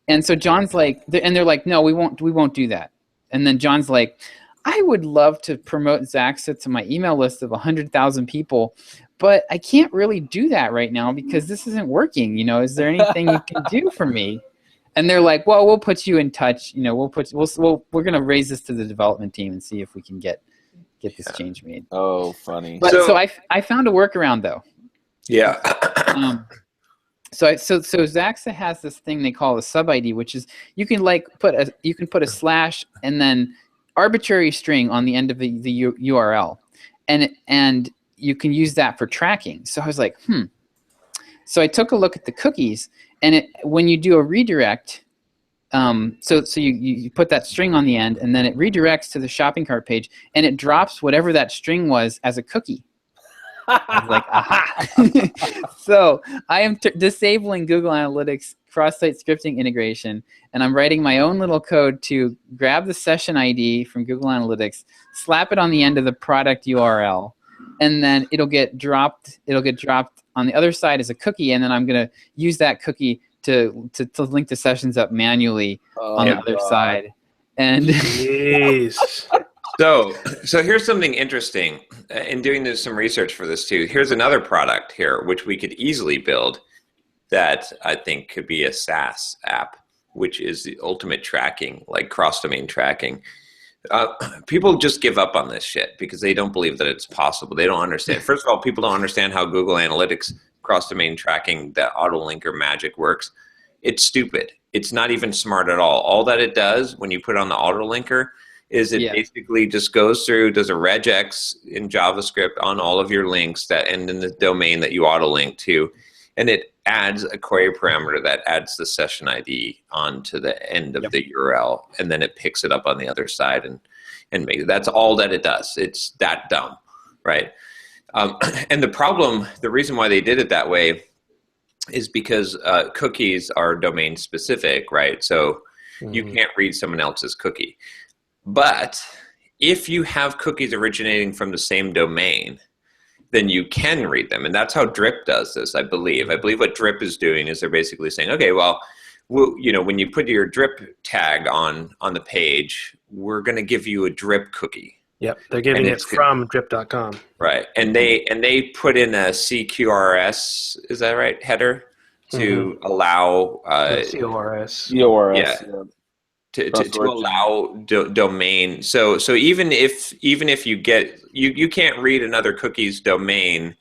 And so John's like, and they're like, no, we won't do that. And then John's like, I would love to promote Zaxa to my email list of 100,000 people, but I can't really do that right now because this isn't working. Is there anything you can do for me? And they're like, well, we'll put you in touch. We're going to raise this to the development team and see if we can get this change made. Oh, funny. But so I found a workaround though. Yeah. So Zaxa has this thing they call a sub ID, which is you can put a slash and then arbitrary string on the end of the URL, and you can use that for tracking. So I was like, So I took a look at the cookies, and when you do a redirect, so you put that string on the end, and then it redirects to the shopping cart page, and it drops whatever that string was as a cookie. I was like, aha. So I am disabling Google Analytics cross-site scripting integration, and I'm writing my own little code to grab the session ID from Google Analytics, slap it on the end of the product URL, and then it'll get dropped on the other side as a cookie, and then I'm going to use that cookie to link the sessions up manually on the other side. And Jeez. So here's something interesting. In doing some research for this too, here's another product here which we could easily build that I think could be a SaaS app, which is the ultimate tracking, like cross-domain tracking. People just give up on this shit because they don't believe that it's possible. They don't understand. First of all, people don't understand how Google Analytics cross-domain tracking, that autolinker magic works. It's stupid. It's not even smart at all. All that it does when you put on the autolinker is it basically just goes through, does a regex in JavaScript on all of your links that end in the domain that you auto-link to, and it adds a query parameter that adds the session ID onto the end of the URL, and then it picks it up on the other side and makes it. That's all that it does. It's that dumb, right? And the reason why they did it that way is because cookies are domain specific, right? So you can't read someone else's cookie. But if you have cookies originating from the same domain, then you can read them. And that's how Drip does this, I believe. I believe what Drip is doing is they're basically saying, okay, well, when you put your Drip tag on the page, we're going to give you a Drip cookie. Yep, they're giving it from drip.com. Right, and they put in a CQRS, is that right, header, to allow CORS. Yeah. To allow domain. So even if you get you can't read another cookie's domain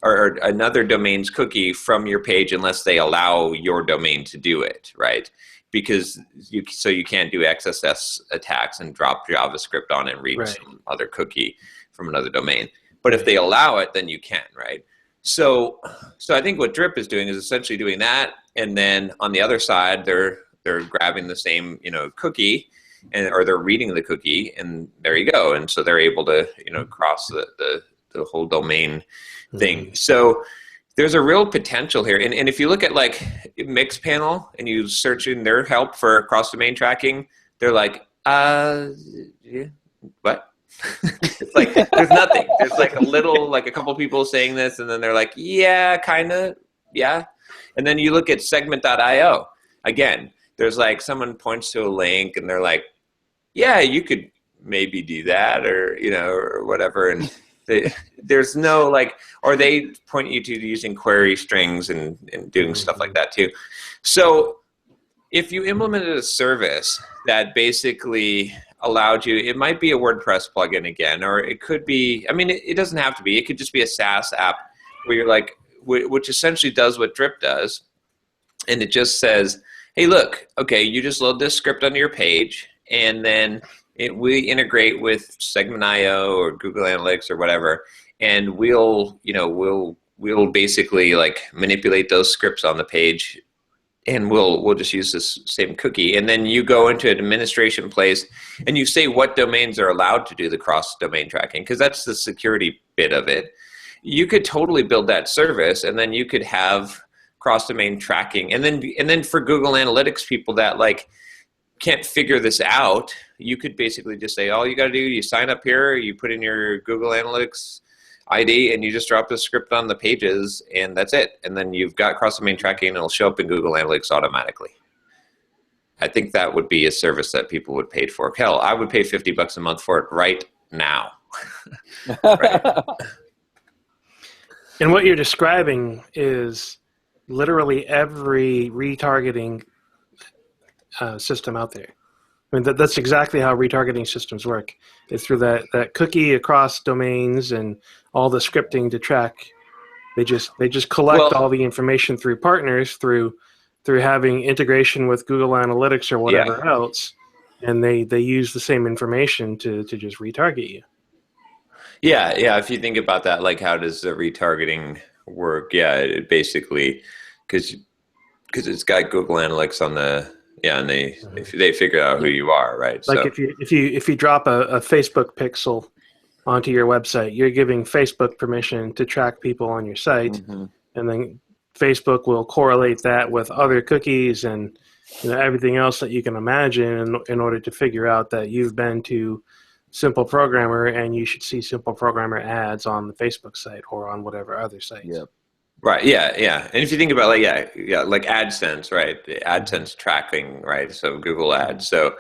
or another domain's cookie from your page unless they allow your domain to do it, right? Because you can't do XSS attacks and drop JavaScript on it and read some other cookie from another domain. But if they allow it, then you can, right? So I think what Drip is doing is essentially doing that, and then on the other side, they're grabbing the same cookie, or they're reading the cookie, and there you go. And so they're able to cross the whole domain thing. So there's a real potential here. And if you look at like Mixpanel and you search in their help for cross-domain tracking, they're like, what? It's like there's nothing. There's like a couple people saying this, and then they're like, yeah, kind of, yeah. And then you look at segment.io. Again, there's like someone points to a link, and they're like, yeah, you could maybe do that, or or whatever. And there's no or they point you to using query strings and doing stuff like that too. So if you implemented a service that basically allowed you, it might be a WordPress plugin again, or it could be, it doesn't have to be, it could just be a SaaS app where you're like, which essentially does what Drip does. And it just says, hey, look, okay, you just load this script onto your page, and then we integrate with Segment.io or Google Analytics or whatever, and we'll basically like manipulate those scripts on the page, and we'll just use this same cookie. And then you go into an administration place and you say what domains are allowed to do the cross-domain tracking, because that's the security bit of it. You could totally build that service, and then you could have cross-domain tracking. And then for Google Analytics people that like can't figure this out, you could basically just say, all you got to do, you sign up here, you put in your Google Analytics ID, and you just drop the script on the pages, and that's it. And then you've got cross-domain tracking, and it'll show up in Google Analytics automatically. I think that would be a service that people would pay for. Hell, I would pay $50 a month for it right now. Right. And what you're describing is literally every retargeting system out there. I mean, that's exactly how retargeting systems work. It's through that cookie across domains and all the scripting to track. They just collect all the information through partners, through having integration with Google Analytics or whatever else, and they use the same information to just retarget you. Yeah. If you think about that, like how does the retargeting work? Yeah, it basically because it's got Google Analytics on the. Yeah, and they figure out who you are, right? Like so. if you drop a Facebook pixel onto your website, you're giving Facebook permission to track people on your site, and then Facebook will correlate that with other cookies and everything else that you can imagine in order to figure out that you've been to Simple Programmer and you should see Simple Programmer ads on the Facebook site or on whatever other sites. Yep. Right. Yeah. And if you think about like AdSense, right? AdSense tracking, right? So Google Ads. So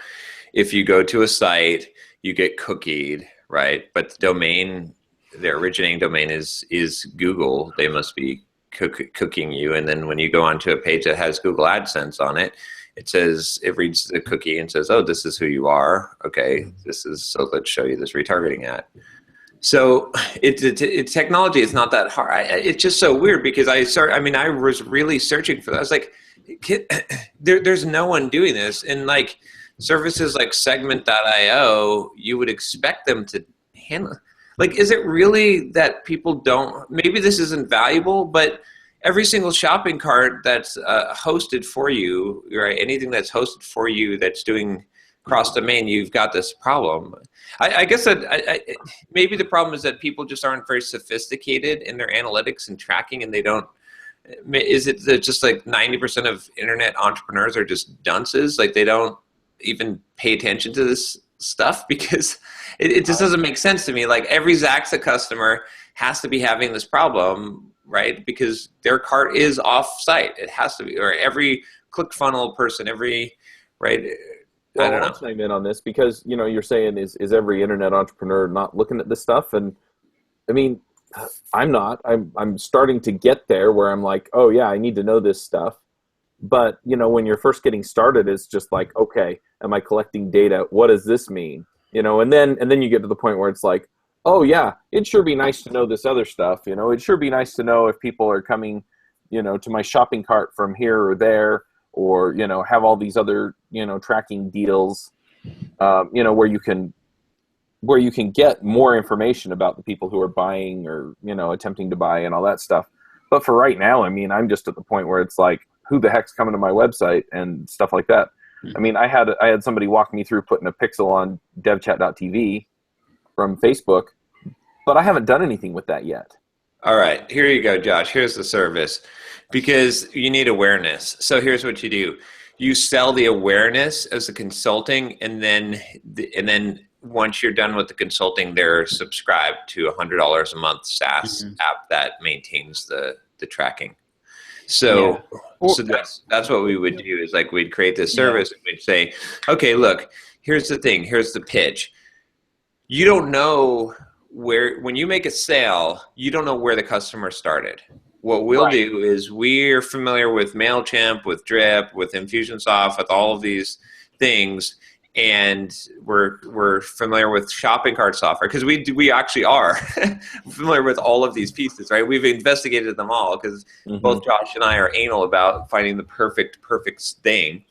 if you go to a site, you get cookied, right? But the domain, the originating domain is Google. They must be cooking you. And then when you go onto a page that has Google AdSense on it, it reads the cookie and says, "Oh, this is who you are. Okay, so let's show you this retargeting ad." So it's technology. It's not that hard. It's just so weird because I was really searching for that. I was like, there's no one doing this. And like services like Segment.io, you would expect them to handle. Like, is it really that people don't? Maybe this isn't valuable, but every single shopping cart that's hosted for you, right? Anything that's hosted for you that's doing cross-domain, you've got this problem. I guess that maybe the problem is that people just aren't very sophisticated in their analytics and tracking, and they don't. Is it that just like 90% of internet entrepreneurs are just dunces? Like they don't even pay attention to this stuff because it just doesn't make sense to me. Like every Zaxa customer has to be having this problem, right? Because their cart is off-site. It has to be, or every ClickFunnels person, right? Well, I'll chime in on this because, you're saying is every internet entrepreneur not looking at this stuff? And I mean, I'm not. I'm starting to get there where I'm like, oh yeah, I need to know this stuff. But, when you're first getting started, it's just like, okay, am I collecting data? What does this mean? And then you get to the point where it's like, oh yeah, it'd sure be nice to know this other stuff. It'd sure be nice to know if people are coming, to my shopping cart from here or there, or, have all these other, tracking deals, where you can get more information about the people who are buying or, attempting to buy and all that stuff. But for right now, I mean, I'm just at the point where it's like, who the heck's coming to my website and stuff like that. I mean, I had somebody walk me through putting a pixel on devchat.tv from Facebook, but I haven't done anything with that yet. All right, here you go, Josh. Here's the service. Because you need awareness. So here's what you do. You sell the awareness as a consulting, and then once you're done with the consulting, they're subscribed to $100 a month SaaS app that maintains the tracking. So that's what we would do is like we'd create this service and we'd say, okay, look, here's the thing, here's the pitch. You don't know when you make a sale, you don't know where the customer started. What we'll do is we're familiar with MailChimp, with Drip, with Infusionsoft, with all of these things, and we're familiar with shopping cart software because we actually are familiar with all of these pieces, right? We've investigated them all because both Josh and I are anal about finding the perfect thing.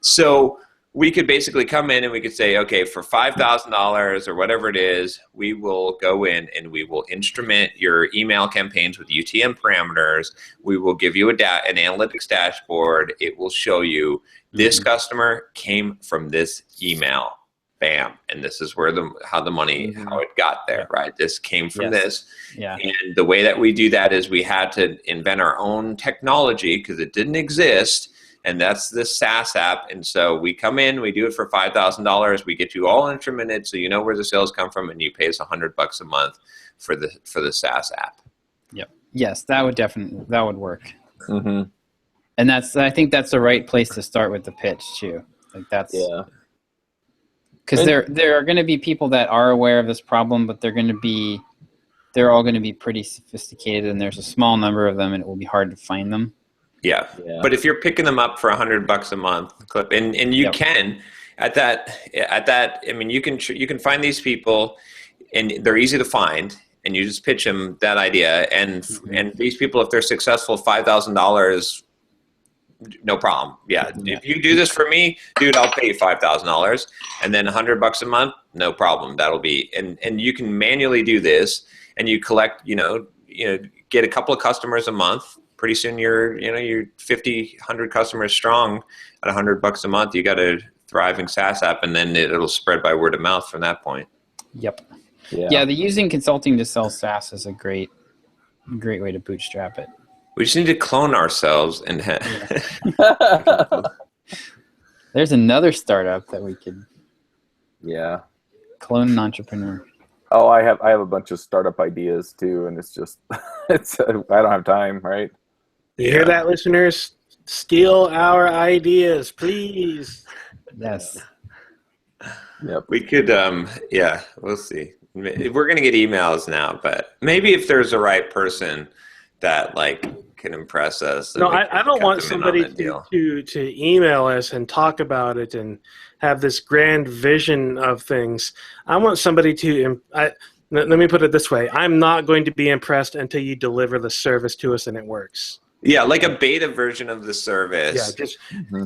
So we could basically come in and we could say, okay, for $5,000 or whatever it is, we will go in and we will instrument your email campaigns with UTM parameters. We will give you an analytics dashboard. It will show you this customer came from this email. Bam. And this is where how the money, how it got there, right? This came from this. Yeah. And the way that we do that is we had to invent our own technology because it didn't exist. And that's the SaaS app. And so we come in, we do it for $5,000. We get you all instrumented, so you know where the sales come from, and you pay us $100 a month for the SaaS app. Yep. Yes, that would work. Mm-hmm. And I think that's the right place to start with the pitch too. Like that's because there are going to be people that are aware of this problem, but they're all going to be pretty sophisticated, and there's a small number of them, and it will be hard to find them. Yeah. But if you're picking them up for $100 a month, clip, and you can at that, I mean, you can find these people, and they're easy to find, and you just pitch them that idea, and these people, if they're successful, $5,000, no problem. Yeah. If you do this for me, dude, I'll pay you $5,000, and then $100 a month, no problem. That'll be, and you can manually do this, and you collect, get a couple of customers a month. Pretty soon you're 50, 100 customers strong at $100 a month. You got a thriving SaaS app, and then it'll spread by word of mouth from that point. Yep. Yeah. The using consulting to sell SaaS is a great way to bootstrap it. We just need to clone ourselves and There's another startup that we could clone an entrepreneur. Oh, I have a bunch of startup ideas too, and it's just I don't have time, right? You hear that, listeners? Steal our ideas, please. Yes. Yep. We could we'll see. We're gonna get emails now, but maybe if there's a right person that can impress us. No, I don't want somebody to email us and talk about it and have this grand vision of things. I want somebody to let me put it this way. I'm not going to be impressed until you deliver the service to us and it works. Yeah, like a beta version of the service. Yeah, just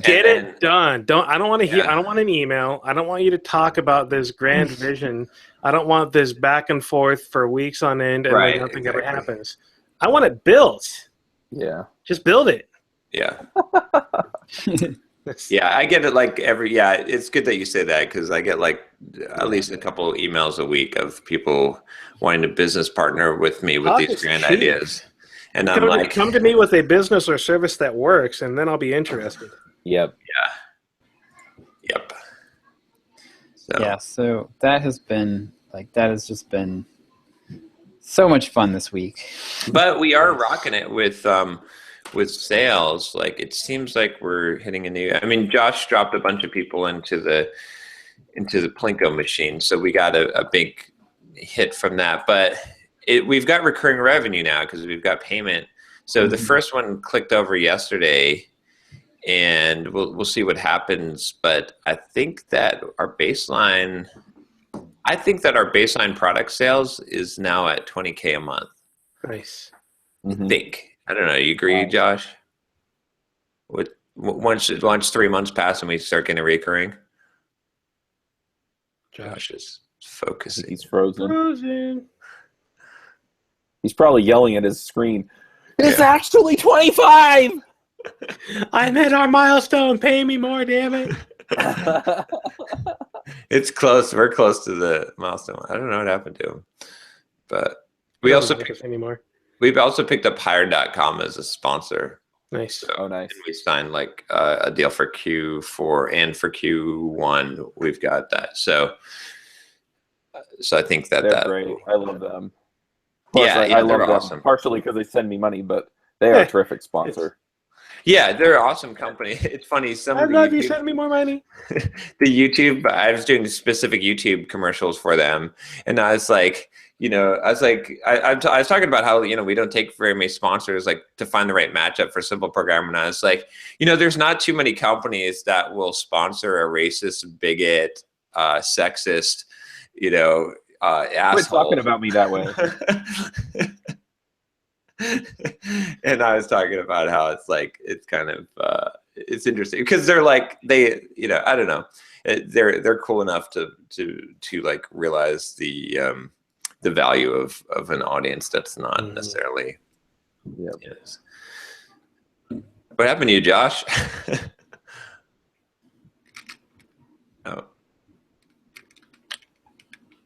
get it done. I don't want to hear. I don't want an email. I don't want you to talk about this grand vision. I don't want this back and forth for weeks on end and then nothing ever happens. I want it built. Yeah. Just build it. Yeah. Yeah, I get it it's good that you say that, because I get at least a couple of emails a week of people wanting to business partner with me with these grand ideas. And I'm come to me with a business or service that works, and then I'll be interested. Yep. Yeah. Yep. So that has just been so much fun this week. But we are rocking it with sales. It seems like we're hitting a new. I mean, Josh dropped a bunch of people into the Plinko machine, so we got a big hit from that. But we've got recurring revenue now because we've got payment. So the first one clicked over yesterday, and we'll see what happens. But I think that our baseline product sales is now at $20K a month. Nice. I think. I don't know. You agree, Josh? Once 3 months pass and we start getting recurring? Josh is focusing. He's frozen. He's probably yelling at his screen. It's actually 25! I met our milestone. Pay me more, damn it. It's close. We're close to the milestone. I don't know what happened to him. But we've also picked up Hired.com as a sponsor. Nice. So, nice. And we signed a deal for Q4 and for Q1. We've got that. So I think they're great. I love them. Plus, I love them awesome. Partially because they send me money, but they are a terrific sponsor. Yeah, they're an awesome company. It's funny. I'd love you send me more money. The YouTube, I was doing specific YouTube commercials for them, and I was like, I was talking about how we don't take very many sponsors to find the right matchup for Simple Programmer, and I was like, there's not too many companies that will sponsor a racist, bigot, sexist, asshole. Quit talking about me that way. And I was talking about how it's kind of it's interesting because they're like I don't know, they're cool enough to like realize the value of an audience that's not necessarily. Yeah. Yes. What happened to you, Josh? Oh.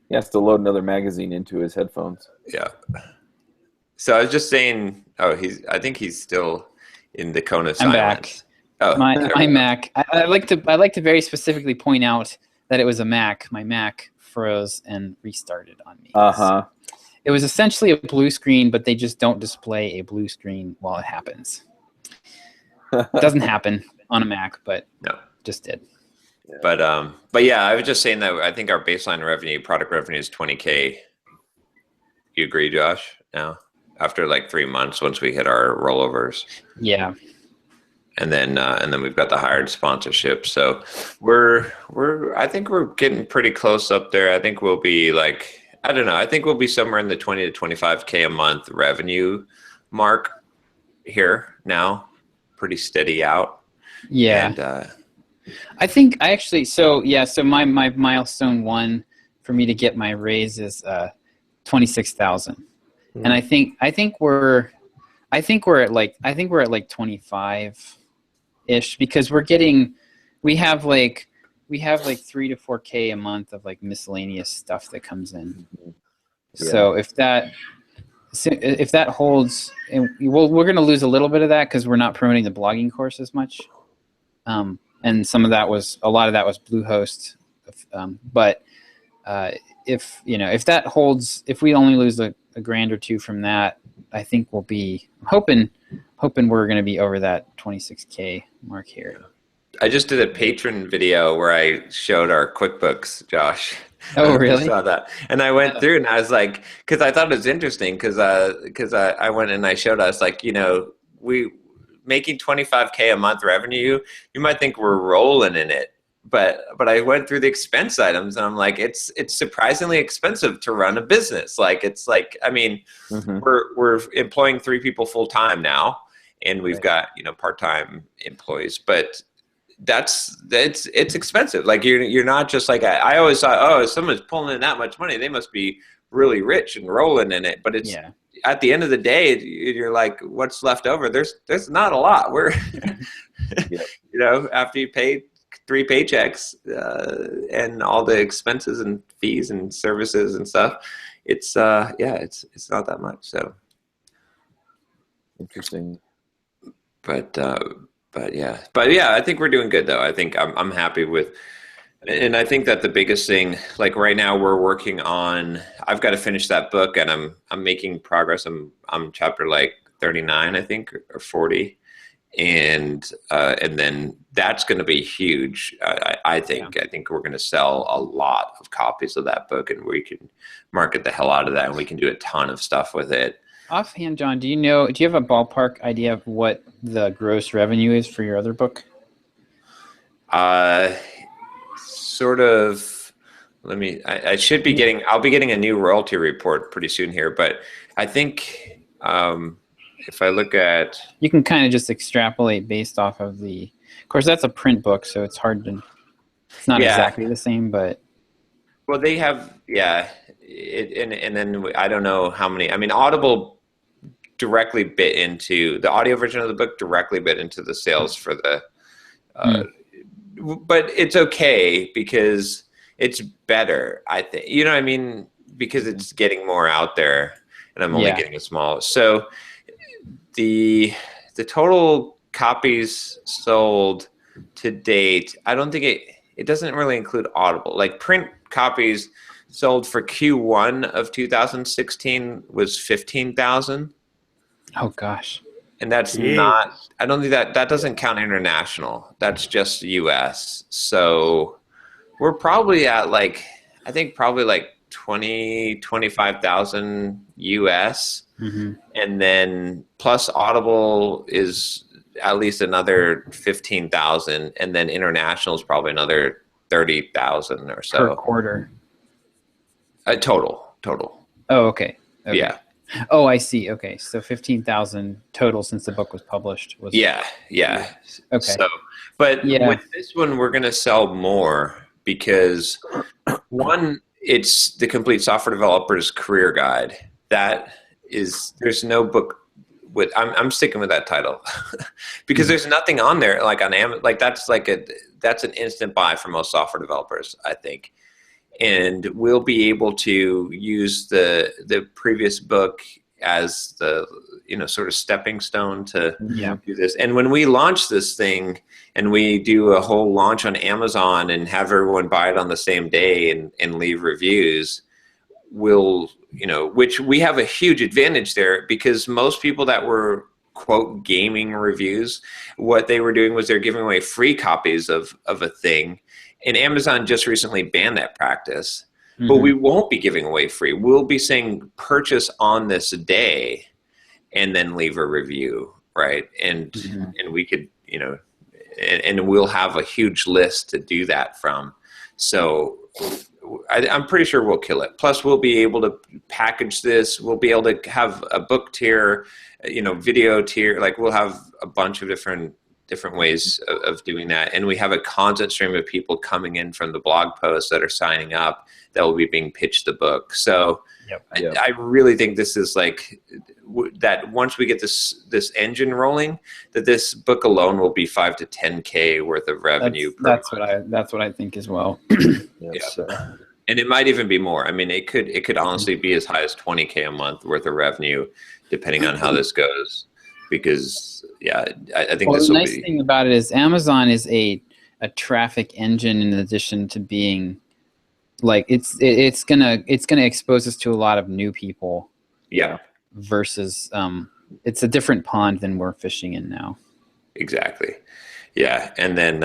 He has to load another magazine into his headphones. Yeah. So I was just saying. Oh, I think he's still in the cone of I'm silence. back. Oh, My Mac. I like to very specifically point out that it was a Mac. My Mac froze and restarted on me. It was essentially a blue screen, but they just don't display a blue screen while it happens. It doesn't happen on a Mac, but no, just did. Yeah. But yeah, I was just saying that I think our baseline revenue, product revenue, is $20K. You agree, Josh? Now, after like 3 months, once we hit our rollovers. Yeah. And then we've got the hired sponsorship. So I think we're getting pretty close up there. I think we'll be like, I don't know. I think we'll be somewhere in the 20 to 25K a month revenue mark here now. Pretty steady out. Yeah. And, I think so my milestone 1 for me to get my raise is 26,000. And I think we're at like 25 ish because we have like 3 to 4K a month of like miscellaneous stuff that comes in. Yeah. So if that holds, and we're going to lose a little bit of that because we're not promoting the blogging course as much. And a lot of that was Bluehost. But if that holds, if we only lose a grand or two from that, I think we'll be hoping we're going to be over that 26K mark here. I just did a patron video where I showed our QuickBooks, Josh. Oh, really? I saw that, and I went through and I was like, because I thought it was interesting, because I went and I showed us like, we making 25K a month revenue. You might think we're rolling in it, but I went through the expense items and I'm like, it's surprisingly expensive to run a business. Like I mean, we're employing 3 people full time now, and we've got part-time employees, but it's expensive. Like you're not just like I always thought, oh, if someone's pulling in that much money, they must be really rich and rolling in it. But it's at the end of the day, you're like, what's left over? There's not a lot. We're after you pay 3 paychecks and all the expenses and fees and services and stuff, it's not that much. So interesting. But yeah, I think we're doing good though. I think I'm happy with, and I think that the biggest thing, like right now we're working on, I've got to finish that book, and I'm making progress. I'm chapter like 39, I think, or 40. And then that's going to be huge. I think we're going to sell a lot of copies of that book, and we can market the hell out of that, and we can do a ton of stuff with it. Offhand, John, do you have a ballpark idea of what the gross revenue is for your other book? Sort of. I should be getting. I'll be getting a new royalty report pretty soon here, but I think if I look at, you can kind of just extrapolate based off of of course, that's a print book, so it's hard to. It's not exactly the same, but. Well, they have, and then I don't know how many. I mean, Audible directly bit into the audio version of the book, directly bit into the sales for the. But it's okay because it's better, I think. You know what I mean? Because it's getting more out there, and I'm only getting a small. So the total copies sold to date, I don't think it doesn't really include Audible. Like print copies sold for Q1 of 2016 was 15,000. Oh gosh. And that's not, I don't think that doesn't count international. That's just US. So we're probably at like, I think probably like 25,000 US. Mm-hmm. And then plus Audible is at least another 15,000. And then international is probably another 30,000 or so. Per quarter. Total. Oh, okay. Yeah. Oh, I see. Okay, so 15,000 total since the book was published. Yeah. Okay. So, but Yeah. with this one, we're going to sell more because one, it's the Complete Software Developer's Career Guide. That is, there's no book with. I'm sticking with that title because there's nothing on there like on Amazon. Like that's an instant buy for most software developers, I think. And we'll be able to use the previous book as the sort of stepping stone to do this. And when we launch this thing and we do a whole launch on Amazon and have everyone buy it on the same day and leave reviews, which we have a huge advantage there because most people that were quote gaming reviews, what they were doing was they're giving away free copies of a thing. And Amazon just recently banned that practice, but we won't be giving away free. We'll be saying purchase on this day and then leave a review, right? And we could, and we'll have a huge list to do that from. So I'm pretty sure we'll kill it. Plus, we'll be able to package this. We'll be able to have a book tier, video tier. Like we'll have a bunch of different ways of doing that. And we have a constant stream of people coming in from the blog posts that are signing up that will be being pitched the book. So I really think this is like that once we get this engine rolling, that this book alone will be 5 to 10K worth of revenue. That's what I think as well. And it might even be more. I mean, it could honestly be as high as 20K a month worth of revenue, depending on how this goes. Because I think this will be. The nice thing about it is Amazon is a traffic engine in addition to being like it's gonna expose us to a lot of new people. Yeah. Versus it's a different pond than we're fishing in now. Exactly. Yeah, and then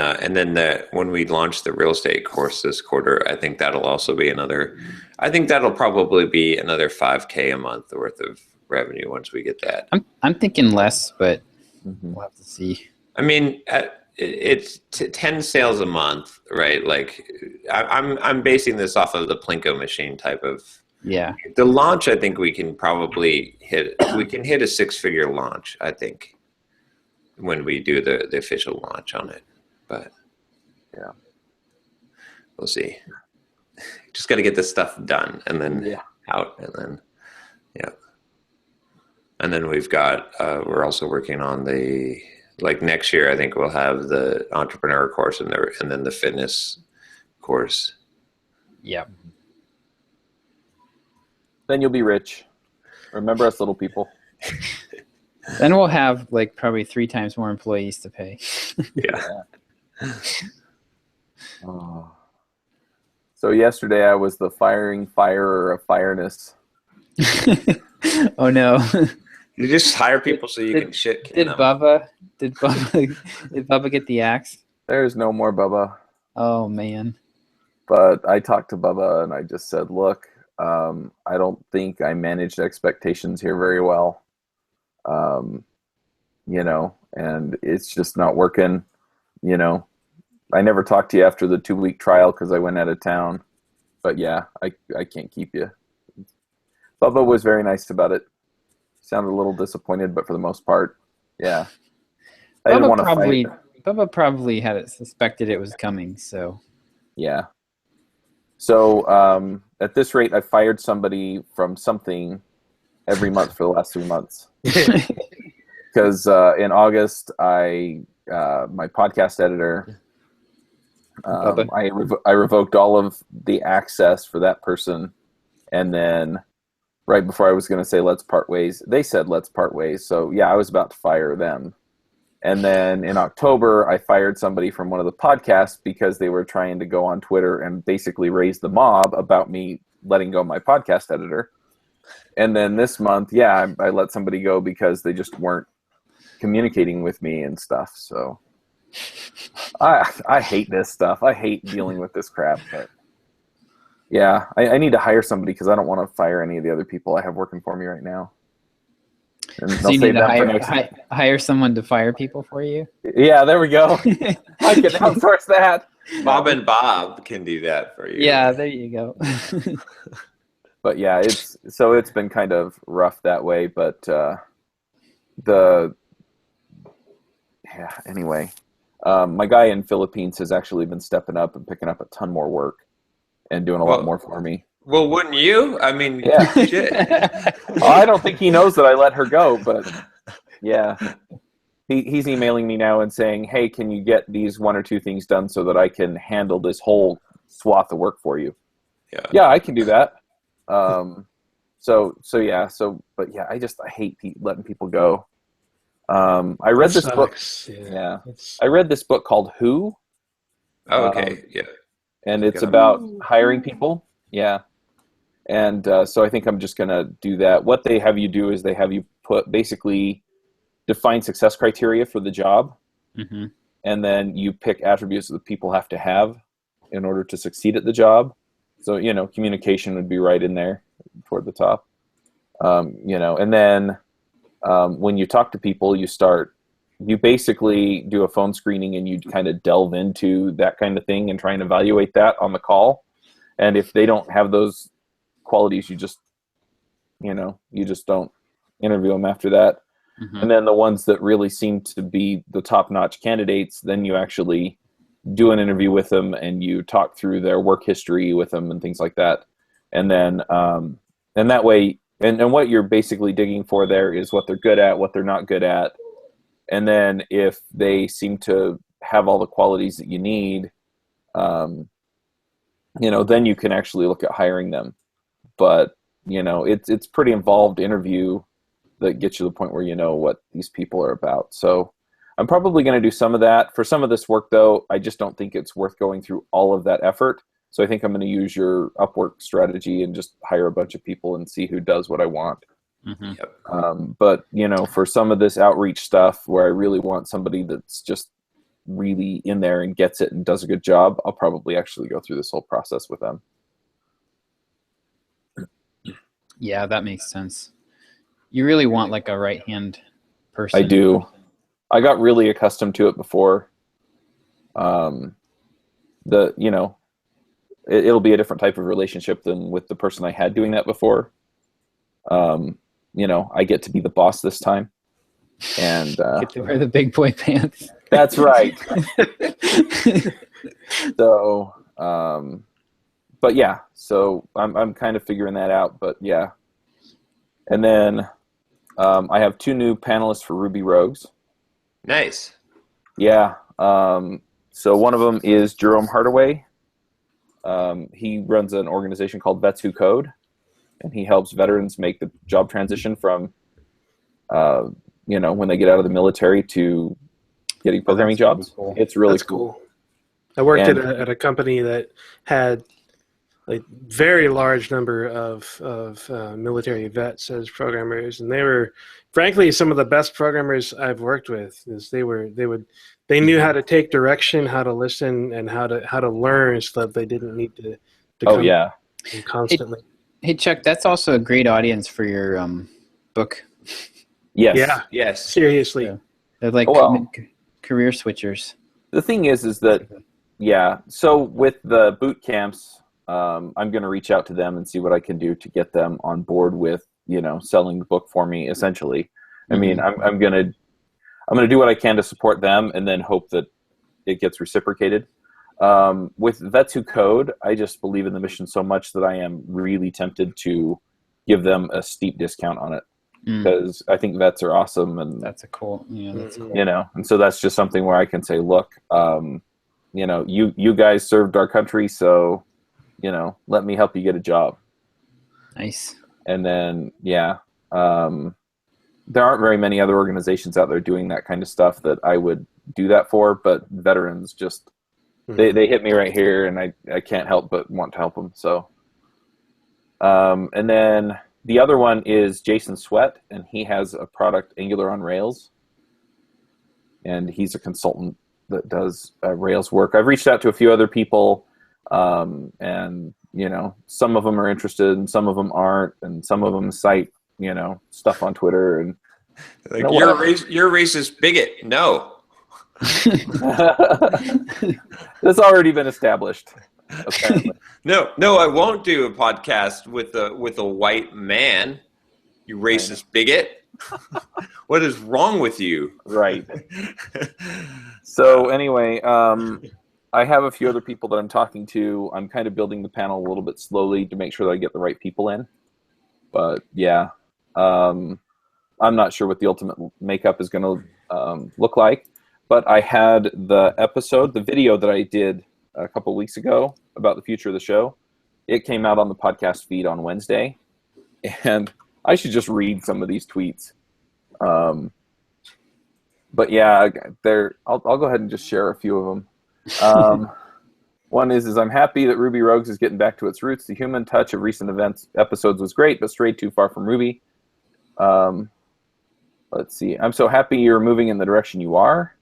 when we launch the real estate course this quarter, I think that'll also be another. I think that'll probably be another 5K a month worth of revenue once we get that. I'm thinking less, but we'll have to see. I mean, it's 10 sales a month, right? Like, I'm basing this off of the Plinko machine type of. Yeah. The launch, I think we can probably hit. We can hit a 6-figure launch, I think, when we do the official launch on it. But yeah, we'll see. Just got to get this stuff done and then out, and then and then we've got. We're also working on next year. I think we'll have the entrepreneur course and then the fitness course. Yeah. Then you'll be rich. Remember us little people. Then we'll have probably 3 times more employees to pay. Yeah. So yesterday I was the firer of fireness. Oh no. You just hire people so you can shit can them. Did Bubba get the axe? There's no more Bubba. Oh man. But I talked to Bubba and I just said, look, I don't think I managed expectations here very well. And it's just not working. I never talked to you after the 2-week trial because I went out of town. But yeah, I can't keep you. Bubba was very nice about it. Sounded a little disappointed, but for the most part, yeah. I didn't want to fight. Bubba probably had suspected it was coming, so. Yeah. So at this rate, I fired somebody from something every month for the last 3 months. Because in August, my podcast editor, I revoked all of the access for that person. And then right before I was going to say let's part ways, they said let's part ways. So yeah, I was about to fire them. And then in October, I fired somebody from one of the podcasts because they were trying to go on Twitter and basically raise the mob about me letting go of my podcast editor. And then this month, I let somebody go because they just weren't communicating with me and stuff. So I hate this stuff. I hate dealing with this crap. But yeah, I need to hire somebody because I don't want to fire any of the other people I have working for me right now. And so you need to hire someone to fire people for you? Yeah, there we go. I can outsource that. Bob can do that for you. Yeah, there you go. But yeah, so it's been kind of rough that way, but anyway, my guy in Philippines has actually been stepping up and picking up a ton more work and doing a lot more for me. Well, wouldn't you? I mean, Yeah. shit. I don't think he knows that I let her go, but yeah. He's emailing me now and saying, hey, can you get these 1 or 2 things done so that I can handle this whole swath of work for you? Yeah, I can do that. But I hate letting people go. I read this book. Yeah. I read this book called Who. Oh, okay. Yeah. And it's about hiring people. Yeah. And so I think I'm just going to do that. What they have you do is they have you define success criteria for the job. Mm-hmm. And then you pick attributes that people have to have in order to succeed at the job. So, communication would be right in there toward the top. And then when you talk to people, you basically do a phone screening and you kind of delve into that kind of thing and try and evaluate that on the call. And if they don't have those qualities, you just don't interview them after that. Mm-hmm. And then the ones that really seem to be the top-notch candidates, then you actually do an interview with them and you talk through their work history with them and things like that. And then, and that way, and what you're basically digging for there is what they're good at, what they're not good at. And then if they seem to have all the qualities that you need, then you can actually look at hiring them. But, it's pretty involved interview that gets you to the point where you know what these people are about. So I'm probably going to do some of that. For some of this work, though, I just don't think it's worth going through all of that effort. So I think I'm going to use your Upwork strategy and just hire a bunch of people and see who does what I want. Mm-hmm. Yep. But, for some of this outreach stuff where I really want somebody that's just really in there and gets it and does a good job, I'll probably actually go through this whole process with them. Yeah, that makes sense. You really want like a right-hand person. I do. I got really accustomed to it before. It'll be a different type of relationship than with the person I had doing that before. I get to be the boss this time. And get to wear the big boy pants. That's right. So, but yeah, so I'm kind of figuring that out, but yeah. And then I have 2 new panelists for Ruby Rogues. Nice. Yeah. So one of them is Jerome Hardaway. He runs an organization called Vets Who Code, and he helps veterans make the job transition from, when they get out of the military to getting programming jobs. Cool. It's really That's cool. I worked at a company that had a very large number of military vets as programmers, and they were, frankly, some of the best programmers I've worked with. Is they knew how to take direction, how to listen, and how to learn, so that they didn't need to come constantly. Hey Chuck, that's also a great audience for your book. Yes. Yeah. Yes. Seriously. Yeah. They're like career switchers. The thing is that, yeah, so with the boot camps, I'm going to reach out to them and see what I can do to get them on board with, selling the book for me, essentially. I mean, I'm going to do what I can to support them and then hope that it gets reciprocated. With Vets Who Code, I just believe in the mission so much that I am really tempted to give them a steep discount on it, because I think vets are awesome, and that's cool. And so that's just something where I can say, look, you guys served our country, so let me help you get a job. Nice. And then there aren't very many other organizations out there doing that kind of stuff that I would do that for, but veterans just they hit me right here, and I can't help but want to help them. So and then the other one is Jason Sweat, and he has a product, Angular on Rails, and he's a consultant that does Rails work. I've reached out to a few other people, and some of them are interested and some of them aren't, and some of them cite stuff on Twitter and like you're a racist bigot. No. That's already been established. apparently. No, I won't do a podcast with a white man. You racist bigot. What is wrong with you? Right. So anyway, I have a few other people that I'm talking to. I'm kind of building the panel a little bit slowly to make sure that I get the right people in. But yeah, I'm not sure what the ultimate makeup is going to look like. But I had the video that I did a couple weeks ago about the future of the show. It came out on the podcast feed on Wednesday. And I should just read some of these tweets. But yeah, I'll go ahead and just share a few of them. One is I'm happy that Ruby Rogues is getting back to its roots. The human touch of recent episodes was great, but strayed too far from Ruby. Let's see. I'm so happy you're moving in the direction you are.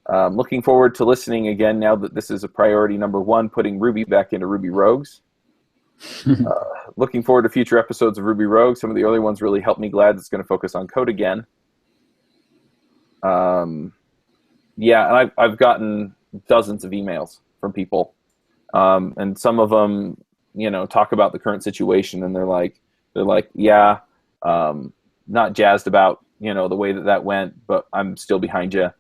Looking forward to listening again now that this is a priority number one, putting Ruby back into Ruby Rogues. Looking forward to future episodes of Ruby Rogues. Some of the early ones really helped me. Glad it's going to focus on code again. Yeah, and I've gotten dozens of emails from people, and some of them, talk about the current situation, and they're like, yeah, not jazzed about the way that went, but I'm still behind you.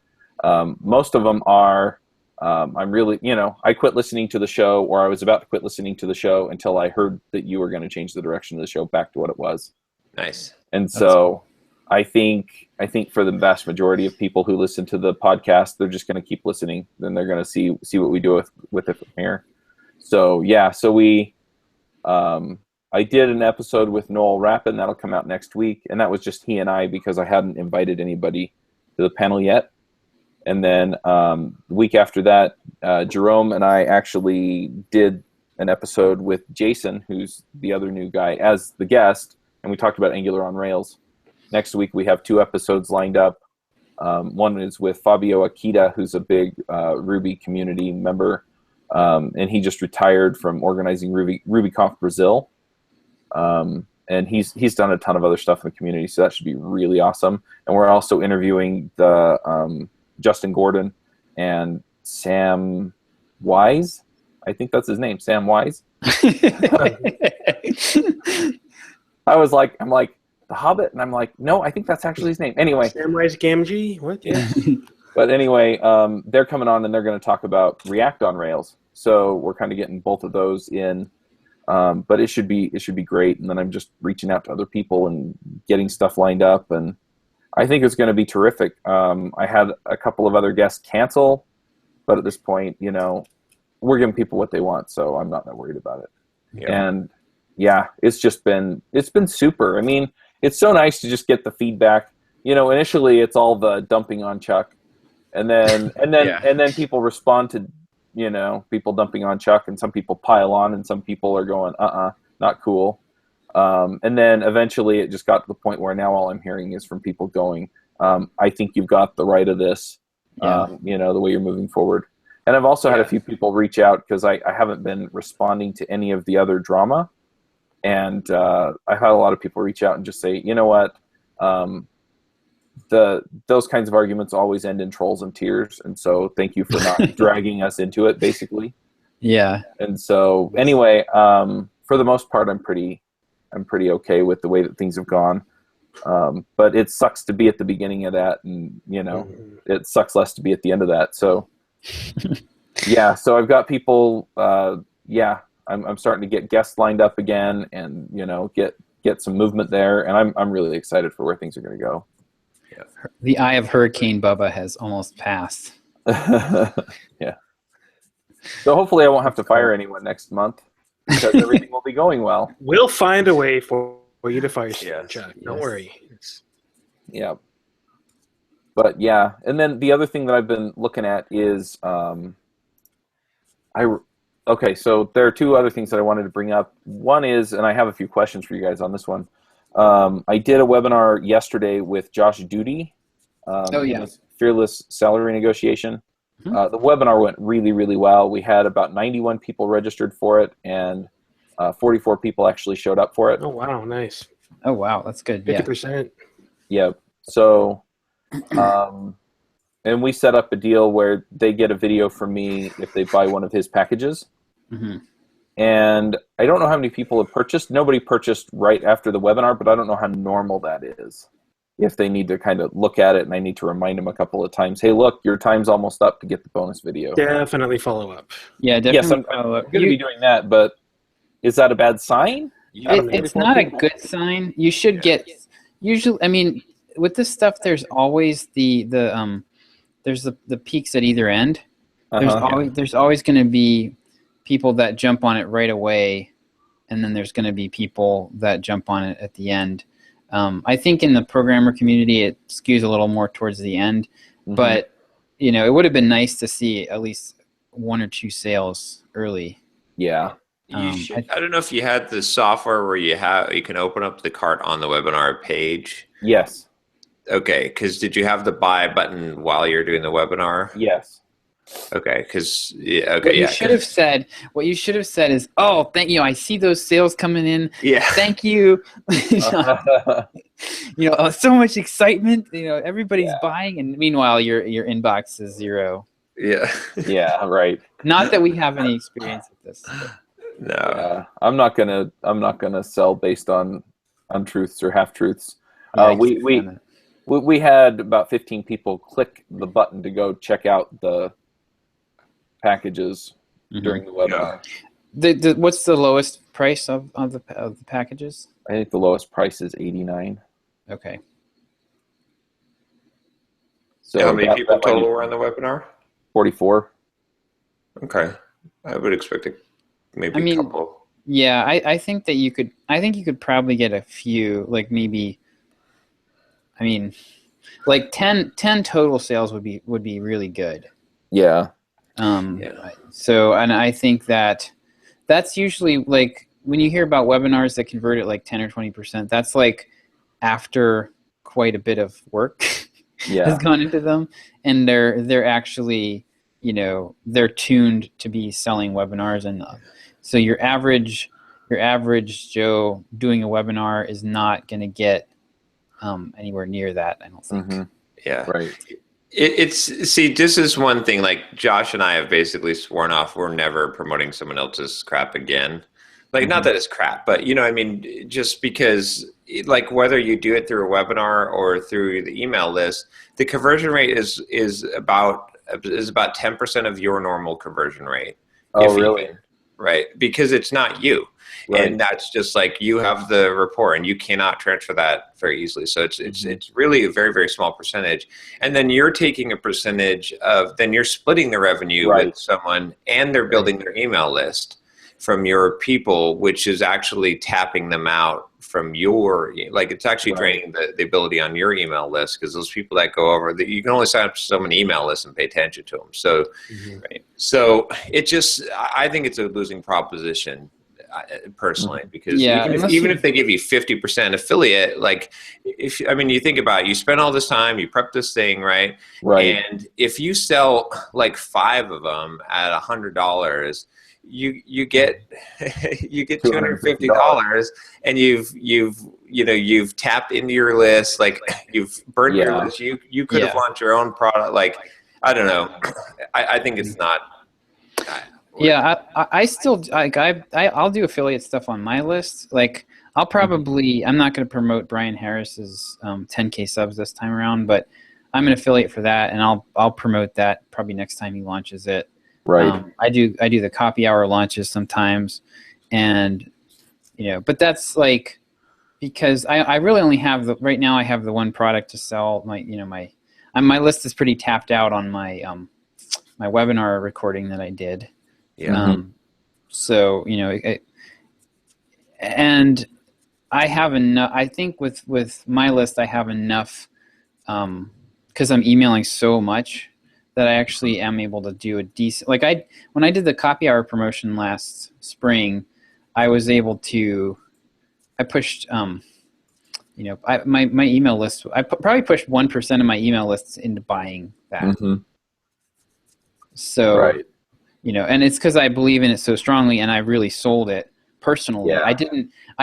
Most of them are, I'm really, I quit listening to the show, or I was about to quit listening to the show until I heard that you were going to change the direction of the show back to what it was. Nice. And so cool. I think for the vast majority of people who listen to the podcast, they're just going to keep listening. Then they're going to see what we do with it from here. So yeah, I did an episode with Noel Rappin that'll come out next week, and that was just he and I because I hadn't invited anybody to the panel yet. And then the week after that, Jerome and I actually did an episode with Jason, who's the other new guy, as the guest, and we talked about Angular on Rails. Next week, we have 2 episodes lined up. One is with Fabio Akita, who's a big Ruby community member, and he just retired from organizing RubyConf Brazil. And he's done a ton of other stuff in the community, so that should be really awesome. And we're also interviewing the Justin Gordon and Sam Wise. I think that's his name, Sam Wise. I'm like, The Hobbit? And I'm like, no, I think that's actually his name. Anyway. Samwise Gamgee? What? Yeah. But anyway, they're coming on and they're going to talk about React on Rails. So we're kind of getting both of those in. But it should be great. And then I'm just reaching out to other people and getting stuff lined up. And I think it's going to be terrific. I had a couple of other guests cancel, but at this point, we're giving people what they want. So I'm not that worried about it. Yeah. And yeah, it's been super. I mean, it's so nice to just get the feedback. Initially it's all the dumping on Chuck, and then people respond to, people dumping on Chuck, and some people pile on, and some people are going, not cool. And then eventually it just got to the point where now all I'm hearing is from people going, I think you've got the right of this, the way you're moving forward. And I've also had a few people reach out because I haven't been responding to any of the other drama. And I've had a lot of people reach out and just say, you know what, those kinds of arguments always end in trolls and tears. And so thank you for not dragging us into it, basically. Yeah. And so anyway, for the most part, I'm pretty okay with the way that things have gone. But it sucks to be at the beginning of that, and it sucks less to be at the end of that. So yeah, so I've got people. I'm starting to get guests lined up again, and get some movement there, and I'm really excited for where things are going to go. Yeah. The eye of Hurricane Bubba has almost passed. Yeah. So hopefully I won't have to fire anyone next month, because everything will be going well. We'll find a way for you to fire someone, Chuck. Don't worry. Yeah. But yeah, and then the other thing that I've been looking at is okay, so there are 2 other things that I wanted to bring up. One is, and I have a few questions for you guys on this one. I did a webinar yesterday with Josh Duty. Fearless Salary Negotiation. Mm-hmm. The webinar went really, really well. We had about 91 people registered for it, and 44 people actually showed up for it. Oh, wow, nice. Oh, wow, that's good. 50%. Yeah. So, and we set up a deal where they get a video from me if they buy one of his packages. Mhm. And I don't know how many people have purchased. Nobody purchased right after the webinar, but I don't know how normal that is. If they need to kind of look at it and I need to remind them a couple of times, hey, look, your time's almost up to get the bonus video. Definitely follow up. Yeah, Yes, definitely I'm follow up. going to be doing that, but is that a bad sign? It's not a good sign. You should get usually. I mean, with this stuff, there's always there's the peaks at either end. There's always going to be people that jump on it right away, and then there's going to be people that jump on it at the end. I think in the programmer community, it skews a little more towards the end, but it would have been nice to see at least 1 or 2 sales early. Yeah. I don't know if you had the software where you can open up the cart on the webinar page. Yes. Okay, because did you have the buy button while you're doing the webinar? Yes. Okay, because what you should have said is, oh, thank you. I see those sales coming in. Yeah. Thank you. So much excitement. Everybody's buying, and meanwhile, your inbox is 0. Yeah. Yeah. Right. Not that we have any experience with this. No. I'm not gonna sell based on untruths or half truths. We had about 15 people click the button to go check out the packages during the webinar. What's the lowest price of the packages? I think the lowest price is $89. Okay. So how many people total were on the webinar? 44. Okay, I would expect maybe a couple. Yeah, I think that you could. I think you could probably get a few, like maybe. I mean, like 10 total sales would be really good. Yeah. So, and I think that's usually like when you hear about webinars that convert at like 10 or 20%, that's like after quite a bit of work has gone into them, and they're actually, they're tuned to be selling webinars, and so your average Joe doing a webinar is not going to get anywhere near that, I don't think. Yeah. Right. This is one thing, like Josh and I have basically sworn off, we're never promoting someone else's crap again. Like, not that it's crap, but just because, like, whether you do it through a webinar or through the email list, the conversion rate is about 10% of your normal conversion rate. Oh, really? Right. Because it's not you. Right. And that's just like, you have the report and you cannot transfer that very easily. So it's really a very, very small percentage. And then you're taking a percentage then you're splitting the revenue with someone, and they're building their email list from your people, which is actually tapping them out from it's actually draining the ability on your email list, because those people that go over, you can only sign up to someone email list and pay attention to them. So, so I think it's a losing proposition. Personally, because even if they give you 50% affiliate, like you think about it, you spend all this time, you prep this thing, right? And if you sell like 5 of them at $100, you get $250, and you've tapped into your list, like you've burned your list. You could have launched your own product. Like, I don't know. I think it's not. I still I'll do affiliate stuff on my list. Like, I'll probably I'm not going to promote Brian Harris's 10K subs this time around, but I'm an affiliate for that, and I'll promote that probably next time he launches it. Right. I do the copy hour launches sometimes, and but that's like because I really only have right now I have the one product to sell. My list is pretty tapped out on my my webinar recording that I did. Yeah. So and I have enough. I think with my list, I have enough because I'm emailing so much that I actually am able to do a decent. Like when I did the copy hour promotion last spring, I was able to. I pushed. My email list. I probably pushed 1% of my email lists into buying that. So. Right. And it's because I believe in it so strongly, and I really sold it personally. Yeah. I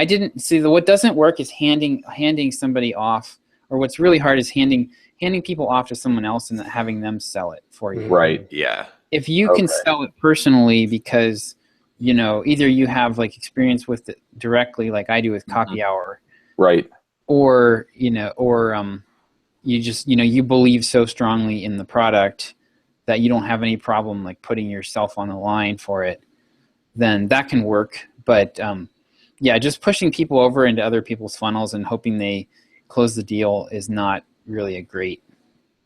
didn't see what doesn't work is handing somebody off, or what's really hard is handing people off to someone else and having them sell it for you. Right. Yeah. If you can sell it personally because either you have like experience with it directly, like I do with Copy Hour, Right. or you just you believe so strongly in the product that you don't have any problem like putting yourself on the line for it, then that can work. But just pushing people over into other people's funnels and hoping they close the deal is not really a great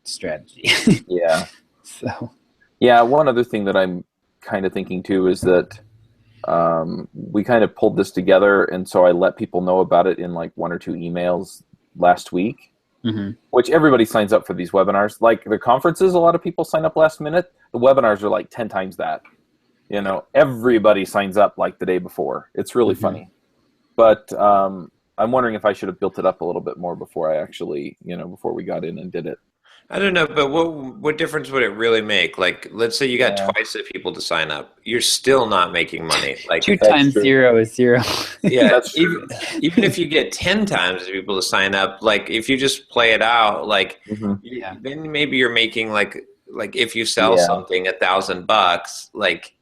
strategy. Yeah. So yeah, one other thing that I'm kind of thinking too is that we kind of pulled this together, and so I let people know about it in like 1 or 2 emails last week. Mm-hmm. Which everybody signs up for these webinars. Like the conferences, a lot of people sign up last minute. The webinars are like 10 times that. Everybody signs up like the day before. It's really funny. But I'm wondering if I should have built it up a little bit more before I actually, before we got in and did it. I don't know, but what difference would it really make? Like, let's say you got twice the people to sign up. You're still not making money. Like 2 times true. 0 is 0. Yeah, That's true. even if you get 10 times the people to sign up, like if you just play it out, like then maybe you're making like if you sell something $1,000, like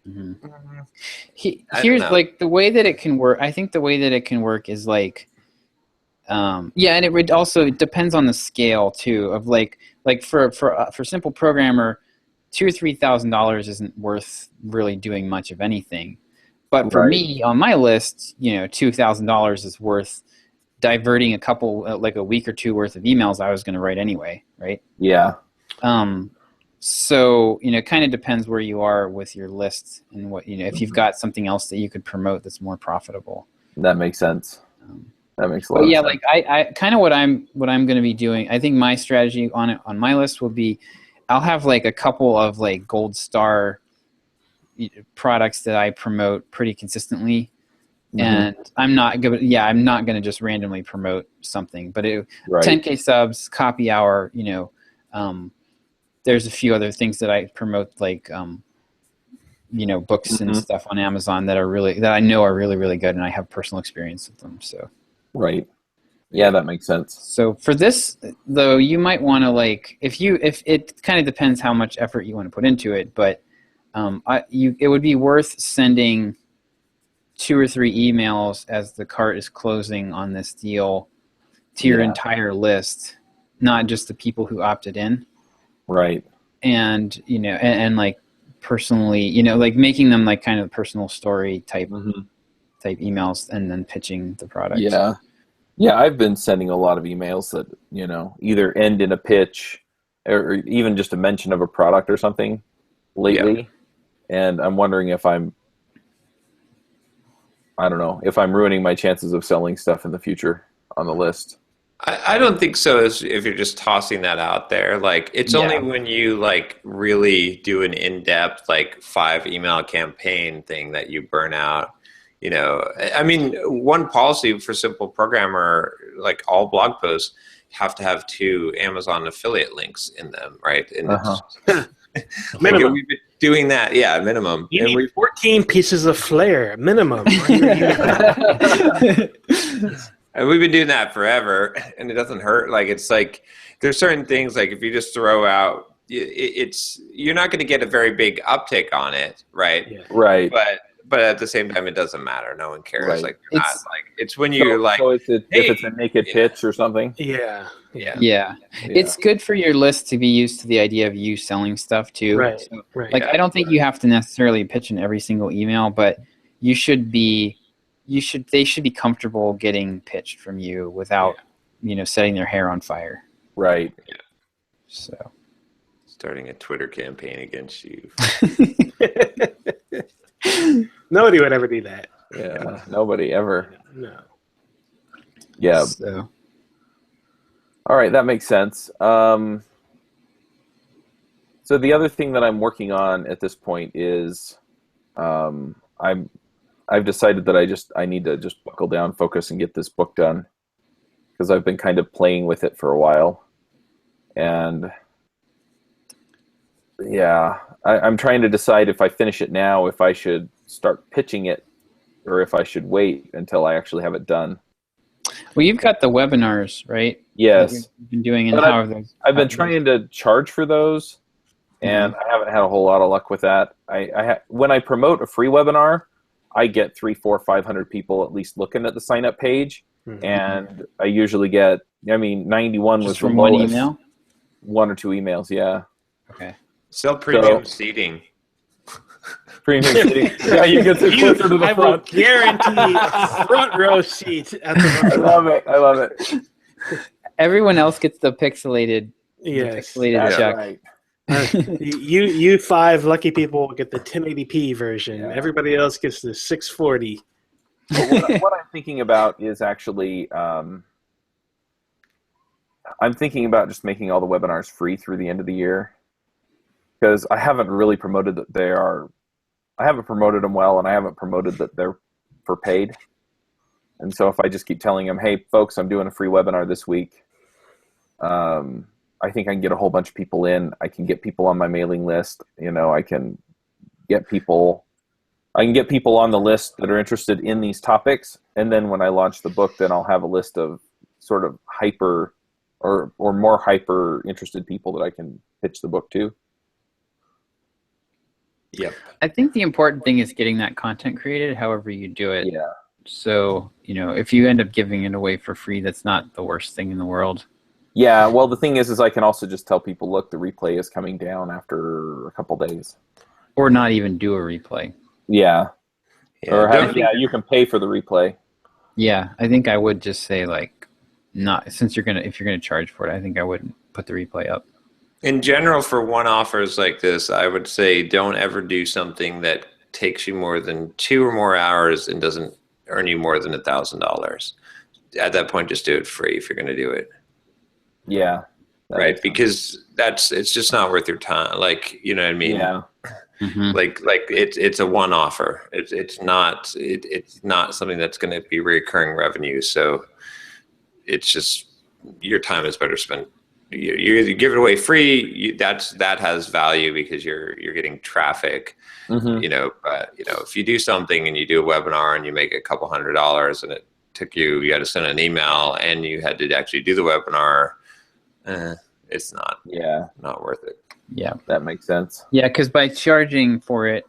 here's like the way that it can work. I think the way that it can work is like and it would also depends on the scale too of like for Simple Programmer, $2,000 or $3,000 isn't worth really doing much of anything. But for me on my list, $2,000 is worth diverting a couple, like a week or 2 worth of emails I was going to write anyway, right? Yeah. So it kind of depends where you are with your list and what if you've got something else that you could promote that's more profitable. That makes sense. That makes a lot of sense. Like I kind of what I'm going to be doing. I think my strategy on my list will be, I'll have like a couple of like gold star products that I promote pretty consistently, and I'm not going to just randomly promote something. But 10K subs, Copy Hour, there's a few other things that I promote, like books and stuff on Amazon that I know are really, really good, and I have personal experience with them. So. Right. Yeah, that makes sense. So for this though, you might want to like if it kind of depends how much effort you want to put into it, but it would be worth sending 2 or 3 emails as the cart is closing on this deal to your entire list, not just the people who opted in. Right. And and like personally, like making them like kind of personal story type emails, and then pitching the product. Yeah, I've been sending a lot of emails that either end in a pitch or even just a mention of a product or something lately, and I'm wondering if I'm ruining my chances of selling stuff in the future on the list. I don't think so. If you're just tossing that out there, like it's only when you like really do an in-depth like 5 email campaign thing that you burn out. I mean, one policy for Simple Programmer, like all blog posts have to have 2 Amazon affiliate links in them, right? And minimum. We've been doing that, minimum. You need 14 pieces of flair, minimum. And we've been doing that forever, and it doesn't hurt. Like it's like there's certain things like if you just throw out, you're not going to get a very big uptick on it, right? Yeah. Right. But at the same time, it doesn't matter. No one cares. Right. Like it's when you're if it's a naked pitch or something. Yeah. It's good for your list to be used to the idea of you selling stuff too. Right. So, I don't think you have to necessarily pitch in every single email, but they should be comfortable getting pitched from you without setting their hair on fire. Right. Yeah. So starting a Twitter campaign against you. Nobody would ever do that. Yeah, nobody ever. No. Yeah. So. All right, that makes sense. So the other thing that I'm working on at this point is I've decided that I need to just buckle down, focus, and get this book done, because I've been kind of playing with it for a while. And I'm trying to decide if I finish it now, if I should start pitching it, or if I should wait until I actually have it done. Well, you've got the webinars, right? Yes. You've been doing, and I've been trying to charge for those, and I haven't had a whole lot of luck with that. When I promote a free webinar, I get 300, 400, 500 people at least looking at the sign up page, and I usually get, 91 Just was from the one lowest. email? 1 or 2 emails, yeah. Okay. Sell premium seating. Premium seating. Yeah, you get closer to the I front. will guarantee a front row seat at the I love it. I love it. Everyone else gets the pixelated, Yes. That's check. right. You 5 lucky people will get the 1080p version. Yeah. Everybody else gets the 640. But what I'm thinking about is actually, I'm thinking about just making all the webinars free through the end of the year, because I haven't really promoted that they are. I haven't promoted them well, and I haven't promoted that they're for paid. And so if I just keep telling them, hey, folks, I'm doing a free webinar this week, I think I can get a whole bunch of people in. I can get people on my mailing list. I can get people on the list that are interested in these topics. And then when I launch the book, then I'll have a list of sort of hyper or more hyper interested people that I can pitch the book to. Yep. I think the important thing is getting that content created, however you do it. Yeah. So, if you end up giving it away for free, that's not the worst thing in the world. Yeah, well, the thing is I can also just tell people, look, the replay is coming down after a couple days. Or not even do a replay. Yeah. Yeah, Or you can pay for the replay. Yeah, I think I would just say if you're gonna charge for it, I think I wouldn't put the replay up. in general, for one offers like this, I would say don't ever do something that takes you more than 2 or more hours and doesn't earn you more than $1,000. At that point, just do it free if you're going to do it. Yeah. Right, because it's just not worth your time. Like, you know what I mean? Yeah. Mm-hmm. Like it's a one offer. It's not something that's going to be recurring revenue. So it's just your time is better spent. You give it away free. That has value because you're getting traffic. Mm-hmm. But if you do something and you do a webinar and you make a couple $100 and it took you had to send an email and you had to actually do the webinar, it's not worth it. Yeah, that makes sense. Yeah, because by charging for it,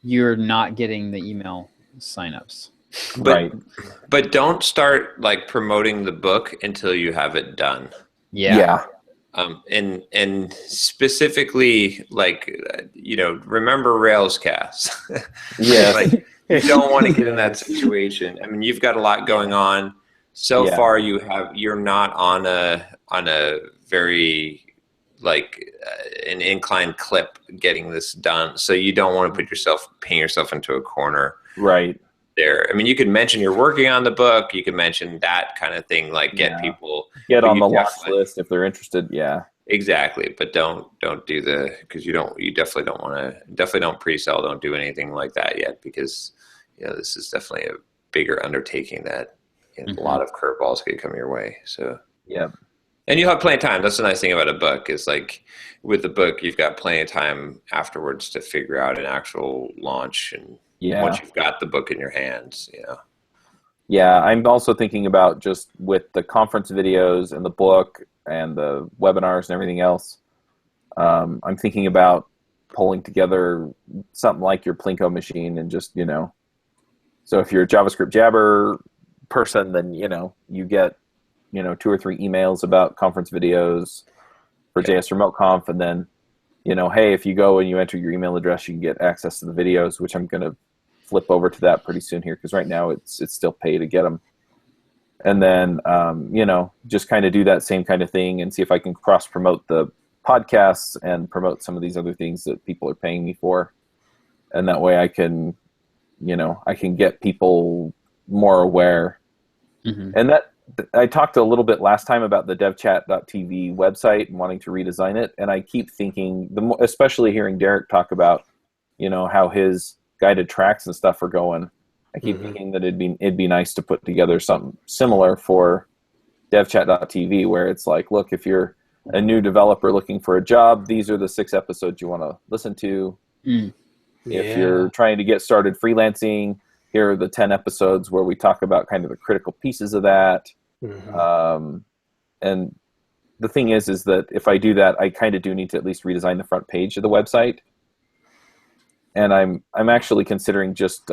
you're not getting the email signups. Right. But don't start promoting the book until you have it done. Yeah. And specifically, remember Railscast. Yeah. You don't want to get in that situation. I mean, you've got a lot going on. So far, you're not on a very an inclined clip getting this done. So you don't want to paint yourself into a corner. Right. There. I mean, you could mention you're working on the book. You can mention that kind of thing, get people on the launch list if they're interested. Yeah, exactly. But don't do because you definitely don't pre-sell. Don't do anything like that yet because this is definitely a bigger undertaking that a lot of curveballs could come your way. So yeah. And you'll have plenty of time. That's the nice thing about a book is with the book, you've got plenty of time afterwards to figure out an actual launch and once you've got the book in your hands, Yeah, I'm also thinking about just with the conference videos and the book and the webinars and everything else, I'm thinking about pulling together something like your Plinko machine and just, so if you're a JavaScript Jabber person, then, you get, 2 or 3 emails about conference videos for JS Remote Conf, and then, hey, if you go and you enter your email address, you can get access to the videos, which I'm going to flip over to that pretty soon here because right now it's still pay to get them. And then, just kind of do that same kind of thing and see if I can cross promote the podcasts and promote some of these other things that people are paying me for. And that way I can, I can get people more aware. Mm-hmm. And that I talked a little bit last time about the devchat.tv website and wanting to redesign it. And I keep thinking, especially hearing Derek talk about, how his guided tracks and stuff are going. I keep thinking that it'd be nice to put together something similar for devchat.tv where it's look, if you're a new developer looking for a job, these are the 6 episodes you want to listen to. If you're trying to get started freelancing, here are the 10 episodes where we talk about kind of the critical pieces of that. And the thing is that if I do that, I kind of do need to at least redesign the front page of the website. And I'm actually considering just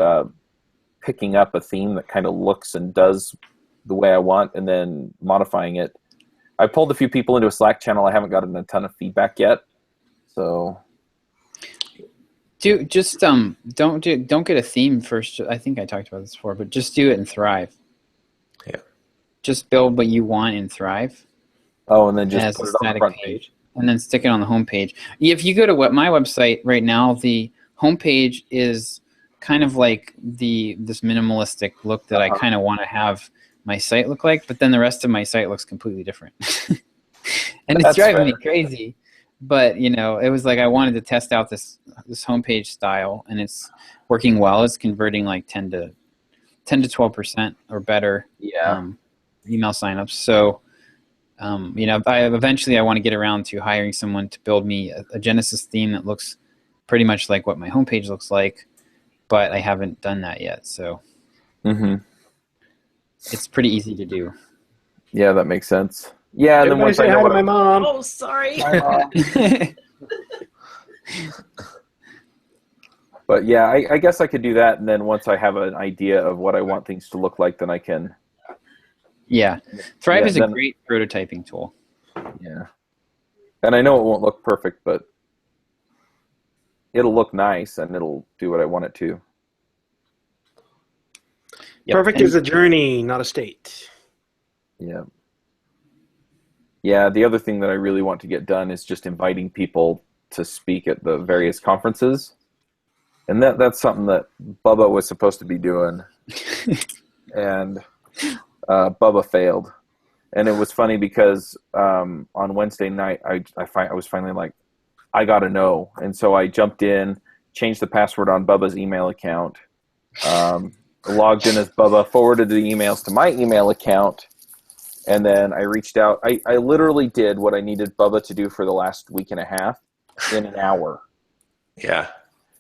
picking up a theme that kind of looks and does the way I want and then modifying it. I pulled a few people into a Slack channel. I haven't gotten a ton of feedback yet. So don't get a theme first. I think I talked about this before, but just do it in Thrive. Yeah. Just build what you want in Thrive. Oh, and then just as put a it on the static front page. page. And then stick it on the home page. If you go to my website right now, the home page is kind of like this minimalistic look that I kind of want to have my site look like, but then the rest of my site looks completely different. And it's driving me crazy. But it was like I wanted to test out this homepage style, and it's working well. It's converting like 10 to 12% or better. Yeah. Email signups. So eventually I want to get around to hiring someone to build me a Genesis theme that looks pretty much like what my homepage looks like, but I haven't done that yet. So it's pretty easy to do. Yeah, that makes sense. Yeah, and then Everybody once I say know hi to what my mom. Oh, sorry. Hi, Mom. But yeah, I guess I could do that, and then once I have an idea of what I want things to look like, then I can. Yeah, Thrive Yeah, is a then- great prototyping tool. Yeah. And I know it won't look perfect, but it'll look nice, and it'll do what I want it to. Yep. Perfect And- is a journey, not a state. Yeah. Yeah, the other thing that I really want to get done is just inviting people to speak at the various conferences. And that's something that Bubba was supposed to be doing. And Bubba failed. And it was funny because on Wednesday night, I was finally like, I got to know. And so I jumped in, changed the password on Bubba's email account, logged in as Bubba, forwarded the emails to my email account, and then I reached out. I literally did what I needed Bubba to do for the last week and a half in an hour. Yeah.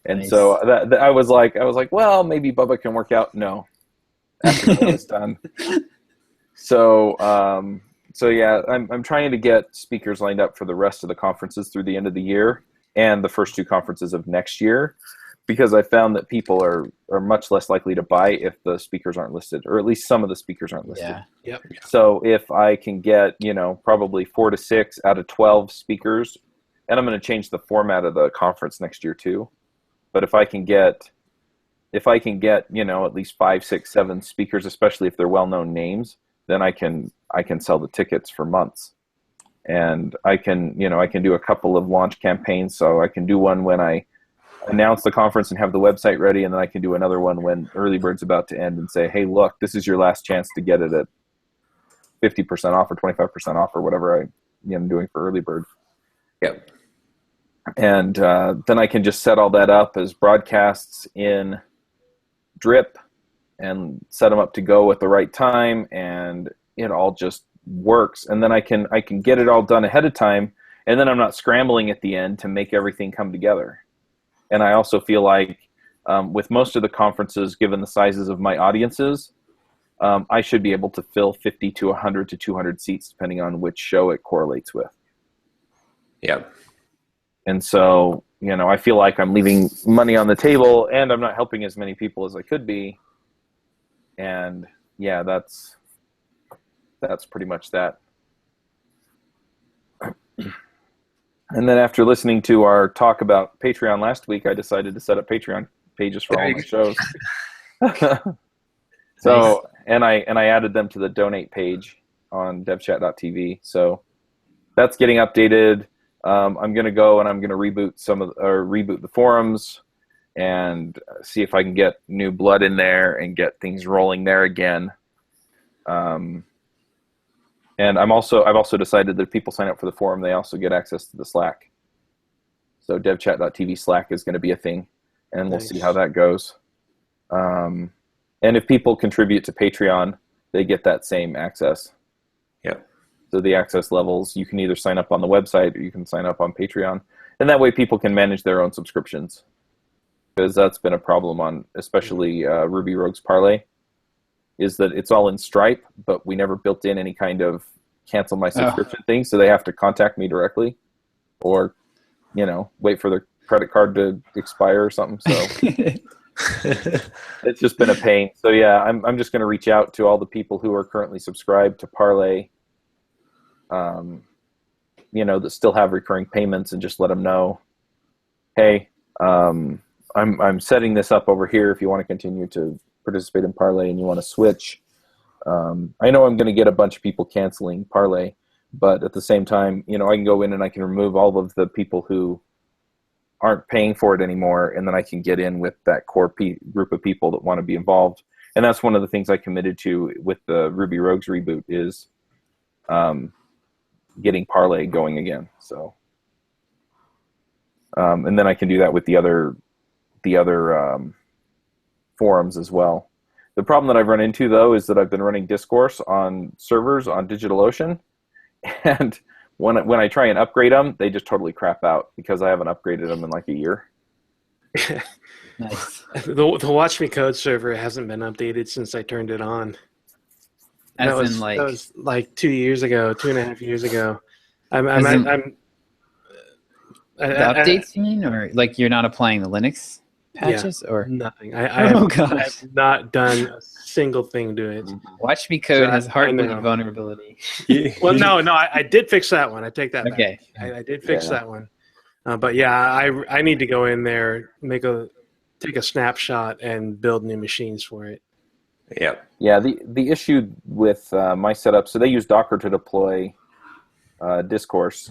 And Nice. so I was like, well, maybe Bubba can work out. No, after that was done. So yeah, I'm trying to get speakers lined up for the rest of the conferences through the end of the year and the first two conferences of next year, because I found that people are much less likely to buy if the speakers aren't listed, or at least some of the speakers aren't listed. Yeah. Yep. So if I can get, probably 4 to 6 out of 12 speakers, and I'm going to change the format of the conference next year too. But if I can get, at least 5, 6, 7 speakers, especially if they're well-known names, then I can sell the tickets for months. And I can do a couple of launch campaigns. So I can do one when I announce the conference and have the website ready, and then I can do another one when early bird's about to end and say, hey, look, this is your last chance to get it at 50% off or 25% off or whatever I'm doing for early bird. Yep. And then I can just set all that up as broadcasts in Drip and set them up to go at the right time, and it all just works. And then I can get it all done ahead of time, and then I'm not scrambling at the end to make everything come together. And I also feel like with most of the conferences, given the sizes of my audiences, I should be able to fill 50 to 100 to 200 seats, depending on which show it correlates with. Yep. And so, I feel like I'm leaving money on the table, and I'm not helping as many people as I could be. And yeah, that's pretty much that. And then after listening to our talk about Patreon last week, I decided to set up Patreon pages for all my shows. So, and I added them to the donate page on devchat.tv. So that's getting updated. I'm going to go and I'm going to reboot the forums and see if I can get new blood in there and get things rolling there again. And I've also decided that if people sign up for the forum, they also get access to the Slack. So devchat.tv Slack is going to be a thing, and we'll see how that goes. And if people contribute to Patreon, they get that same access. Yep. So the access levels, you can either sign up on the website or you can sign up on Patreon. And that way people can manage their own subscriptions. Because that's been a problem on especially Ruby Rogues Parlay, is that it's all in Stripe, but we never built in any kind of cancel my subscription thing, so they have to contact me directly or, wait for their credit card to expire or something. So It's just been a pain. So yeah, I'm just going to reach out to all the people who are currently subscribed to Parlay, that still have recurring payments, and just let them know, hey, I'm setting this up over here if you want to continue to participate in Parlay and you want to switch. I know I'm going to get a bunch of people canceling Parlay, but at the same time, I can go in and I can remove all of the people who aren't paying for it anymore, and then I can get in with that core group of people that want to be involved. And that's one of the things I committed to with the Ruby Rogues reboot is getting Parlay going again. So, and then I can do that with the other forums as well. The problem that I've run into, though, is that I've been running Discourse on servers on DigitalOcean, and when I try and upgrade them, they just totally crap out because I haven't upgraded them in like a year. Nice. The Watch Me Code server hasn't been updated since I turned it on. That was like 2 years ago, 2.5 years ago. The updates, you mean, or like you're not applying the Linux patches, or nothing? I have not done a single thing to it. Watch Me Code has hardware vulnerability. Well, no, I did fix that one. I take that back. I did fix that one. But yeah, I need to go in there, take a snapshot, and build new machines for it. Yep. Yeah. The issue with my setup, so they use Docker to deploy Discourse,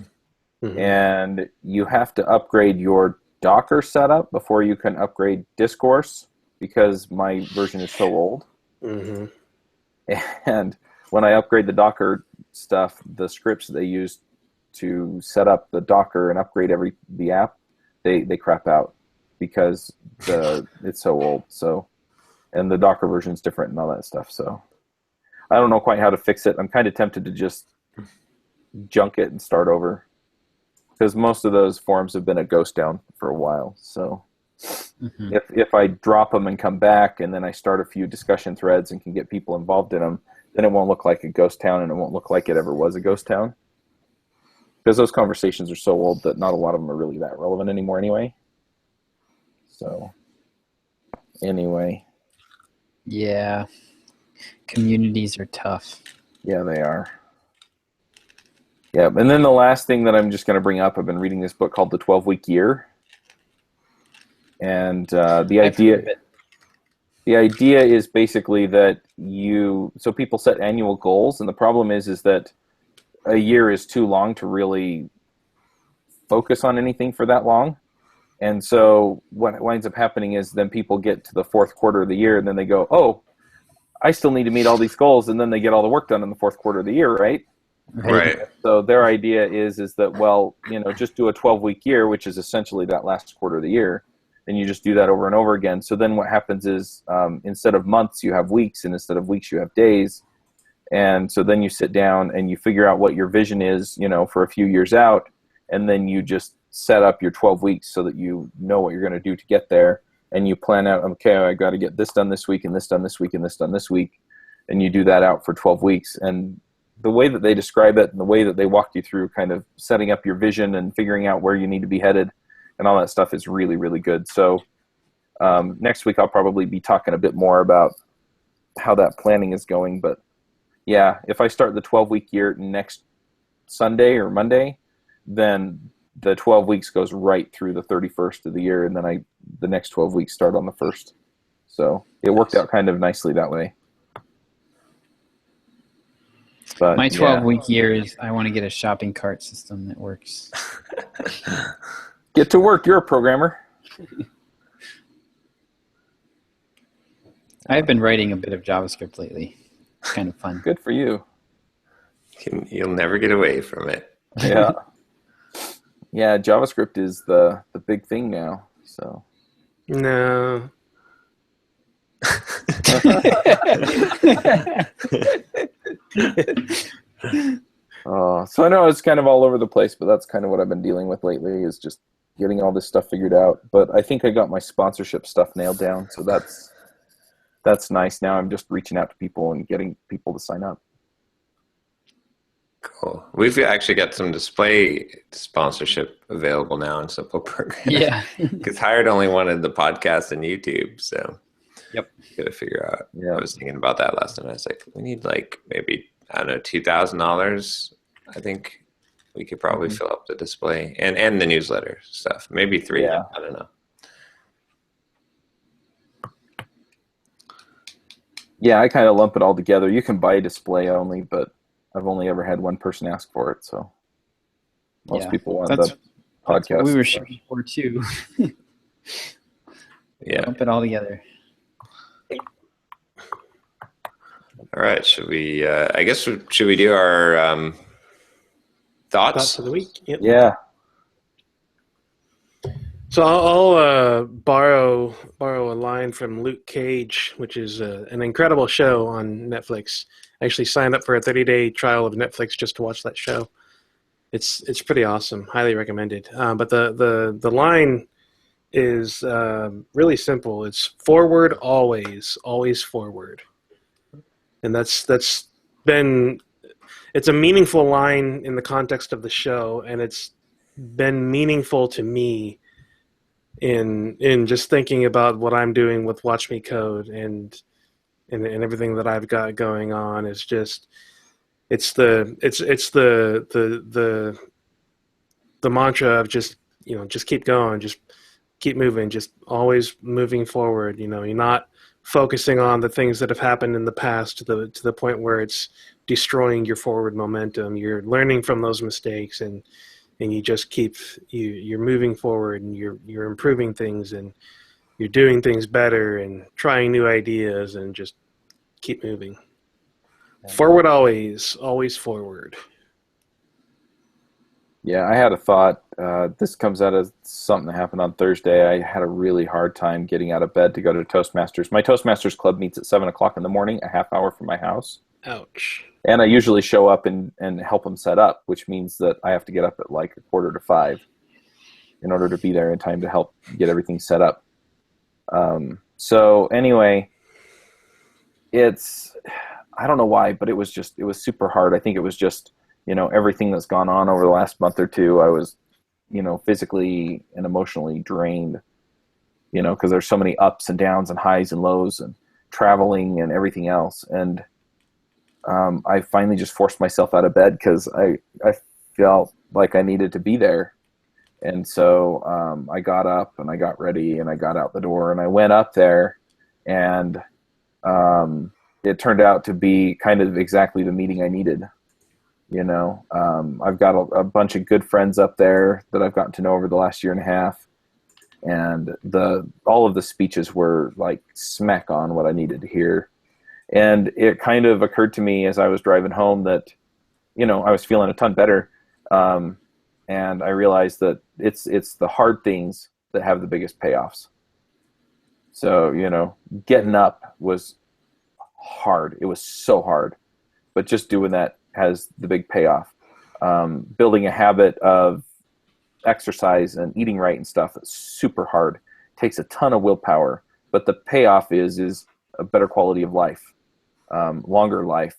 and you have to upgrade your Docker setup before you can upgrade Discourse because my version is so old. And when I upgrade the Docker stuff, the scripts they use to set up the Docker and upgrade the app, they crap out because it's so old. So, and the Docker version is different and all that stuff. So I don't know quite how to fix it. I'm kind of tempted to just junk it and start over, because most of those forums have been a ghost town for a while. So if I drop them and come back and then I start a few discussion threads and can get people involved in them, then it won't look like a ghost town, and it won't look like it ever was a ghost town, because those conversations are so old that not a lot of them are really that relevant anymore anyway. So anyway. Yeah. Communities are tough. Yeah, they are. Yeah, and then the last thing that I'm just going to bring up, I've been reading this book called The 12-Week Year. And the idea is basically that so people set annual goals, and the problem is that a year is too long to really focus on anything for that long. And so what winds up happening is then people get to the fourth quarter of the year, and then they go, oh, I still need to meet all these goals, and then they get all the work done in the fourth quarter of the year, right? Right. So their idea is that, well, just do a 12-week year, which is essentially that last quarter of the year, and you just do that over and over again. So then what happens is instead of months, you have weeks, and instead of weeks, you have days. And so then you sit down and you figure out what your vision is, for a few years out, and then you just set up your 12 weeks so that you know what you're going to do to get there, and you plan out, okay, I got to get this done this week, and this done this week, and this done this week, and you do that out for 12 weeks. And the way that they describe it and the way that they walk you through kind of setting up your vision and figuring out where you need to be headed and all that stuff is really, really good. So next week I'll probably be talking a bit more about how that planning is going. But yeah, if I start the 12-week year next Sunday or Monday, then the 12 weeks goes right through the 31st of the year, and then the next 12 weeks start on the 1st. So it worked out kind of nicely that way. But, my 12-week year is I want to get a shopping cart system that works. Get to work. You're a programmer. I've been writing a bit of JavaScript lately. It's kind of fun. Good for you. You'll never get away from it. Yeah. Yeah, JavaScript is the big thing now. So. No. So I know it's kind of all over the place, but that's kind of what I've been dealing with lately, is just getting all this stuff figured out. But I think I got my sponsorship stuff nailed down, so that's nice. Now I'm just reaching out to people and getting people to sign up. Cool. We've actually got some display sponsorship available now in Simple Programming. Yeah. Because Hired only wanted the podcast and YouTube, so Yep. got to figure out. Yeah. I was thinking about that last night. I was like, we need like maybe, I don't know, $2,000. I think we could probably fill up the display and the newsletter stuff. Maybe 3. Yeah. I don't know. Yeah, I kind of lump it all together. You can buy a display only, but I've only ever had one person ask for it, so most people want the podcast. That's what we were shooting for too. Yeah. Lump it all together. All right. Should we, I guess, should we do our thoughts? of the week. Yep. Yeah. So I'll borrow a line from Luke Cage, which is an incredible show on Netflix. I actually signed up for a 30-day trial of Netflix just to watch that show. It's pretty awesome. Highly recommended. But the line is really simple. It's forward always, always forward. And it's a meaningful line in the context of the show, and it's been meaningful to me in just thinking about what I'm doing with Watch Me Code and everything that I've got going on. Is just it's the mantra of just keep going, just keep moving, just always moving forward. You're not focusing on the things that have happened in the past to the point where it's destroying your forward momentum. You're learning from those mistakes and you just you're moving forward, and you're improving things, and you're doing things better and trying new ideas, and just keep moving. Forward always, always forward. Yeah, I had a thought. This comes out of something that happened on Thursday. I had a really hard time getting out of bed to go to Toastmasters. My Toastmasters club meets at 7 o'clock in the morning, a half hour from my house. Ouch. And I usually show up and help them set up, which means that I have to get up at like 4:45 in order to be there in time to help get everything set up. So anyway, I don't know why, but it was super hard. I think it was just, everything that's gone on over the last month or two. I was, physically and emotionally drained, because there's so many ups and downs and highs and lows and traveling and everything else. And I finally just forced myself out of bed because I felt like I needed to be there. And so I got up and I got ready and I got out the door and I went up there, and it turned out to be kind of exactly the meeting I needed. I've got a bunch of good friends up there that I've gotten to know over the last year and a half, and all of the speeches were like smack on what I needed to hear. And it kind of occurred to me as I was driving home that, I was feeling a ton better. And I realized that it's the hard things that have the biggest payoffs. So, getting up was hard. It was so hard. But just doing that has the big payoff. Building a habit of exercise and eating right and stuff is super hard. Takes a ton of willpower. But the payoff is a better quality of life. Longer life,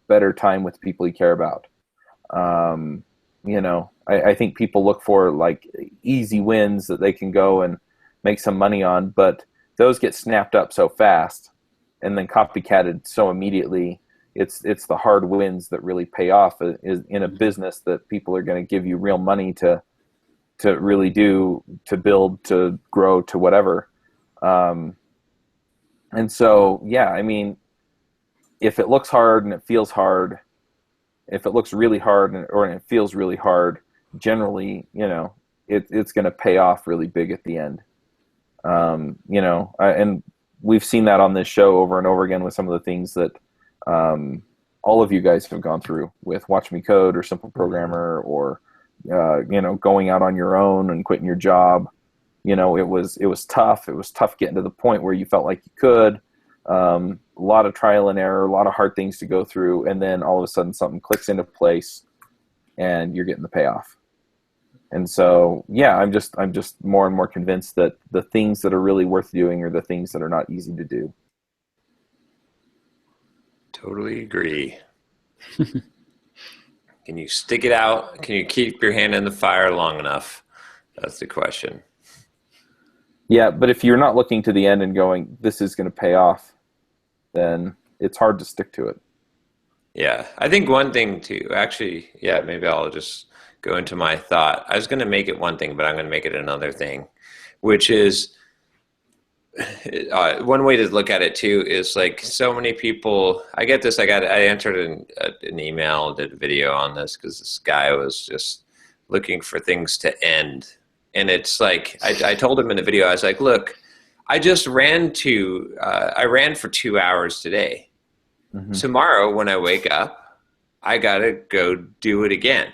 better time with people you care about. I think people look for like easy wins that they can go and make some money on, but those get snapped up so fast and then copycatted so immediately. It's the hard wins that really pay off in a business that people are going to give you real money to really do, to build, to grow, to whatever. And so, yeah, I mean, if it looks hard and it feels hard, if it looks really hard and it feels really hard, generally, it's going to pay off really big at the end. And we've seen that on this show over and over again with some of the things that all of you guys have gone through with Watch Me Code or Simple Programmer or, going out on your own and quitting your job. It was tough. It was tough getting to the point where you felt like you could. A lot of trial and error, a lot of hard things to go through, and then all of a sudden something clicks into place and you're getting the payoff. And so, yeah, I'm just more and more convinced that the things that are really worth doing are the things that are not easy to do. Totally agree. Can you stick it out? Can you keep your hand in the fire long enough? That's the question. Yeah, but if you're not looking to the end and going, this is going to pay off, then it's hard to stick to it. Yeah, I think one thing too, actually, yeah, maybe I'll just go into my thought. I was going to make it one thing, but I'm going to make it another thing, which is one way to look at it too is like so many people, I get this, I answered an email, did a video on this because this guy was just looking for things to end. And it's like, I told him in the video, I was like, look, I ran for 2 hours today. Mm-hmm. Tomorrow when I wake up, I got to go do it again.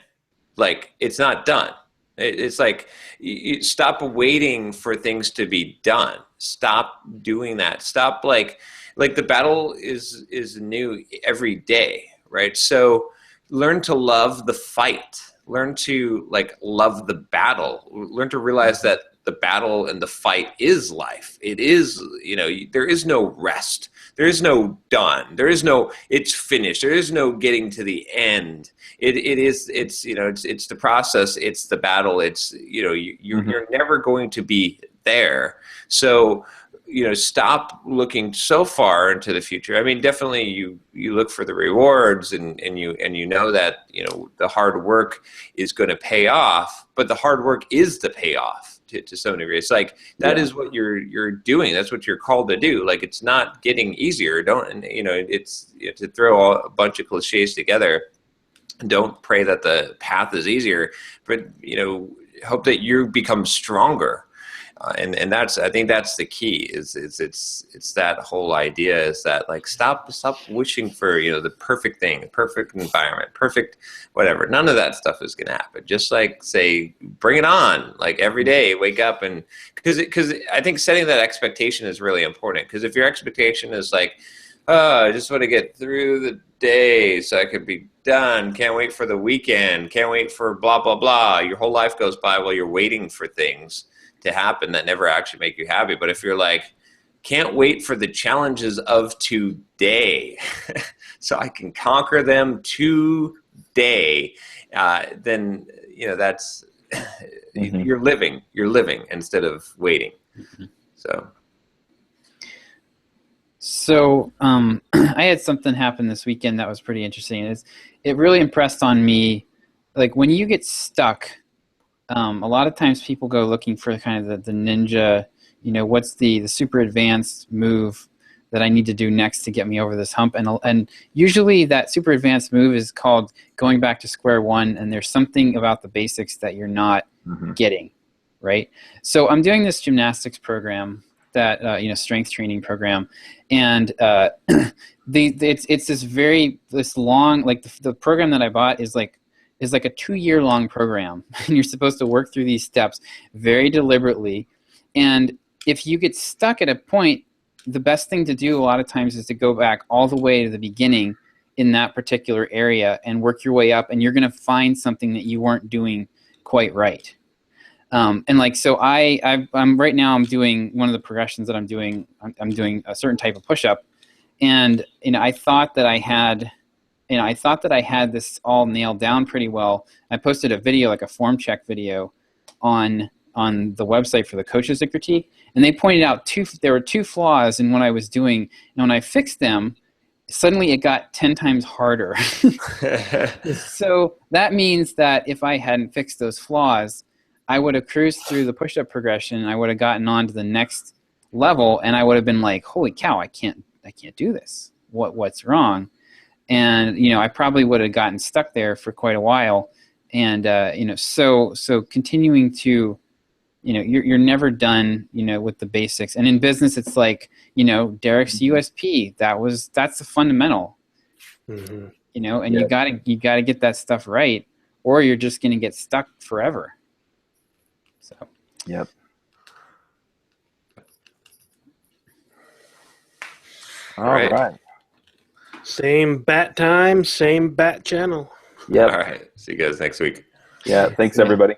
Like, it's not done. It's like, you stop waiting for things to be done. Stop doing that. Stop like the battle is new every day, right? So learn to love the fight. Learn to love the battle. Learn to realize that the battle and the fight is life. It is, there is no rest. There is no done. There is no, it's finished. There is no getting to the end. It's the process. It's the battle. It's, you're never going to be there. So, stop looking so far into the future. I mean, definitely you look for the rewards and you know that, the hard work is going to pay off, but the hard work is the payoff to some degree. It's like, that is what you're doing. That's what you're called to do. Like, it's not getting easier. It's to throw a bunch of cliches together. Don't pray that the path is easier, but, hope that you become stronger. And I think that's the key is it's that whole idea is that stop wishing for, the perfect thing, the perfect environment, perfect whatever. None of that stuff is going to happen. Just say, bring it on, every day, wake up. And because I think setting that expectation is really important, because if your expectation is I just want to get through the day so I could be done. Can't wait for the weekend. Can't wait for blah, blah, blah. Your whole life goes by while you're waiting for things to happen that never actually make you happy. But if you're can't wait for the challenges of today so I can conquer them today, then, that's, you're living instead of waiting. So I had something happen this weekend that was pretty interesting. It really impressed on me, when you get stuck, a lot of times people go looking for kind of the ninja, what's the super advanced move that I need to do next to get me over this hump. And usually that super advanced move is called going back to square one, and there's something about the basics that you're not getting, right? So I'm doing this gymnastics program that, strength training program. And it's this long, the program that I bought is like a 2-year-long program, and you're supposed to work through these steps very deliberately. And if you get stuck at a point, the best thing to do a lot of times is to go back all the way to the beginning in that particular area and work your way up, and you're going to find something that you weren't doing quite right. So I'm right now, I'm doing one of the progressions that I'm doing a certain type of push-up, and I thought that I had this all nailed down pretty well. I posted a video, a form check video on the website for the coaches at Critique, and they pointed out there were 2 flaws in what I was doing, and when I fixed them, suddenly it got 10 times harder. So that means that if I hadn't fixed those flaws, I would have cruised through the push-up progression, and I would have gotten on to the next level, and I would have been like, holy cow, I can't do this. What's wrong? And, I probably would have gotten stuck there for quite a while. And, so continuing to, you're never done, with the basics. And in business, it's Derek's USP, that's the fundamental, and you gotta get that stuff right, or you're just going to get stuck forever. So, yep. All right. Same bat time, same bat channel. Yep. All right. See you guys next week. Yeah. Thanks, everybody.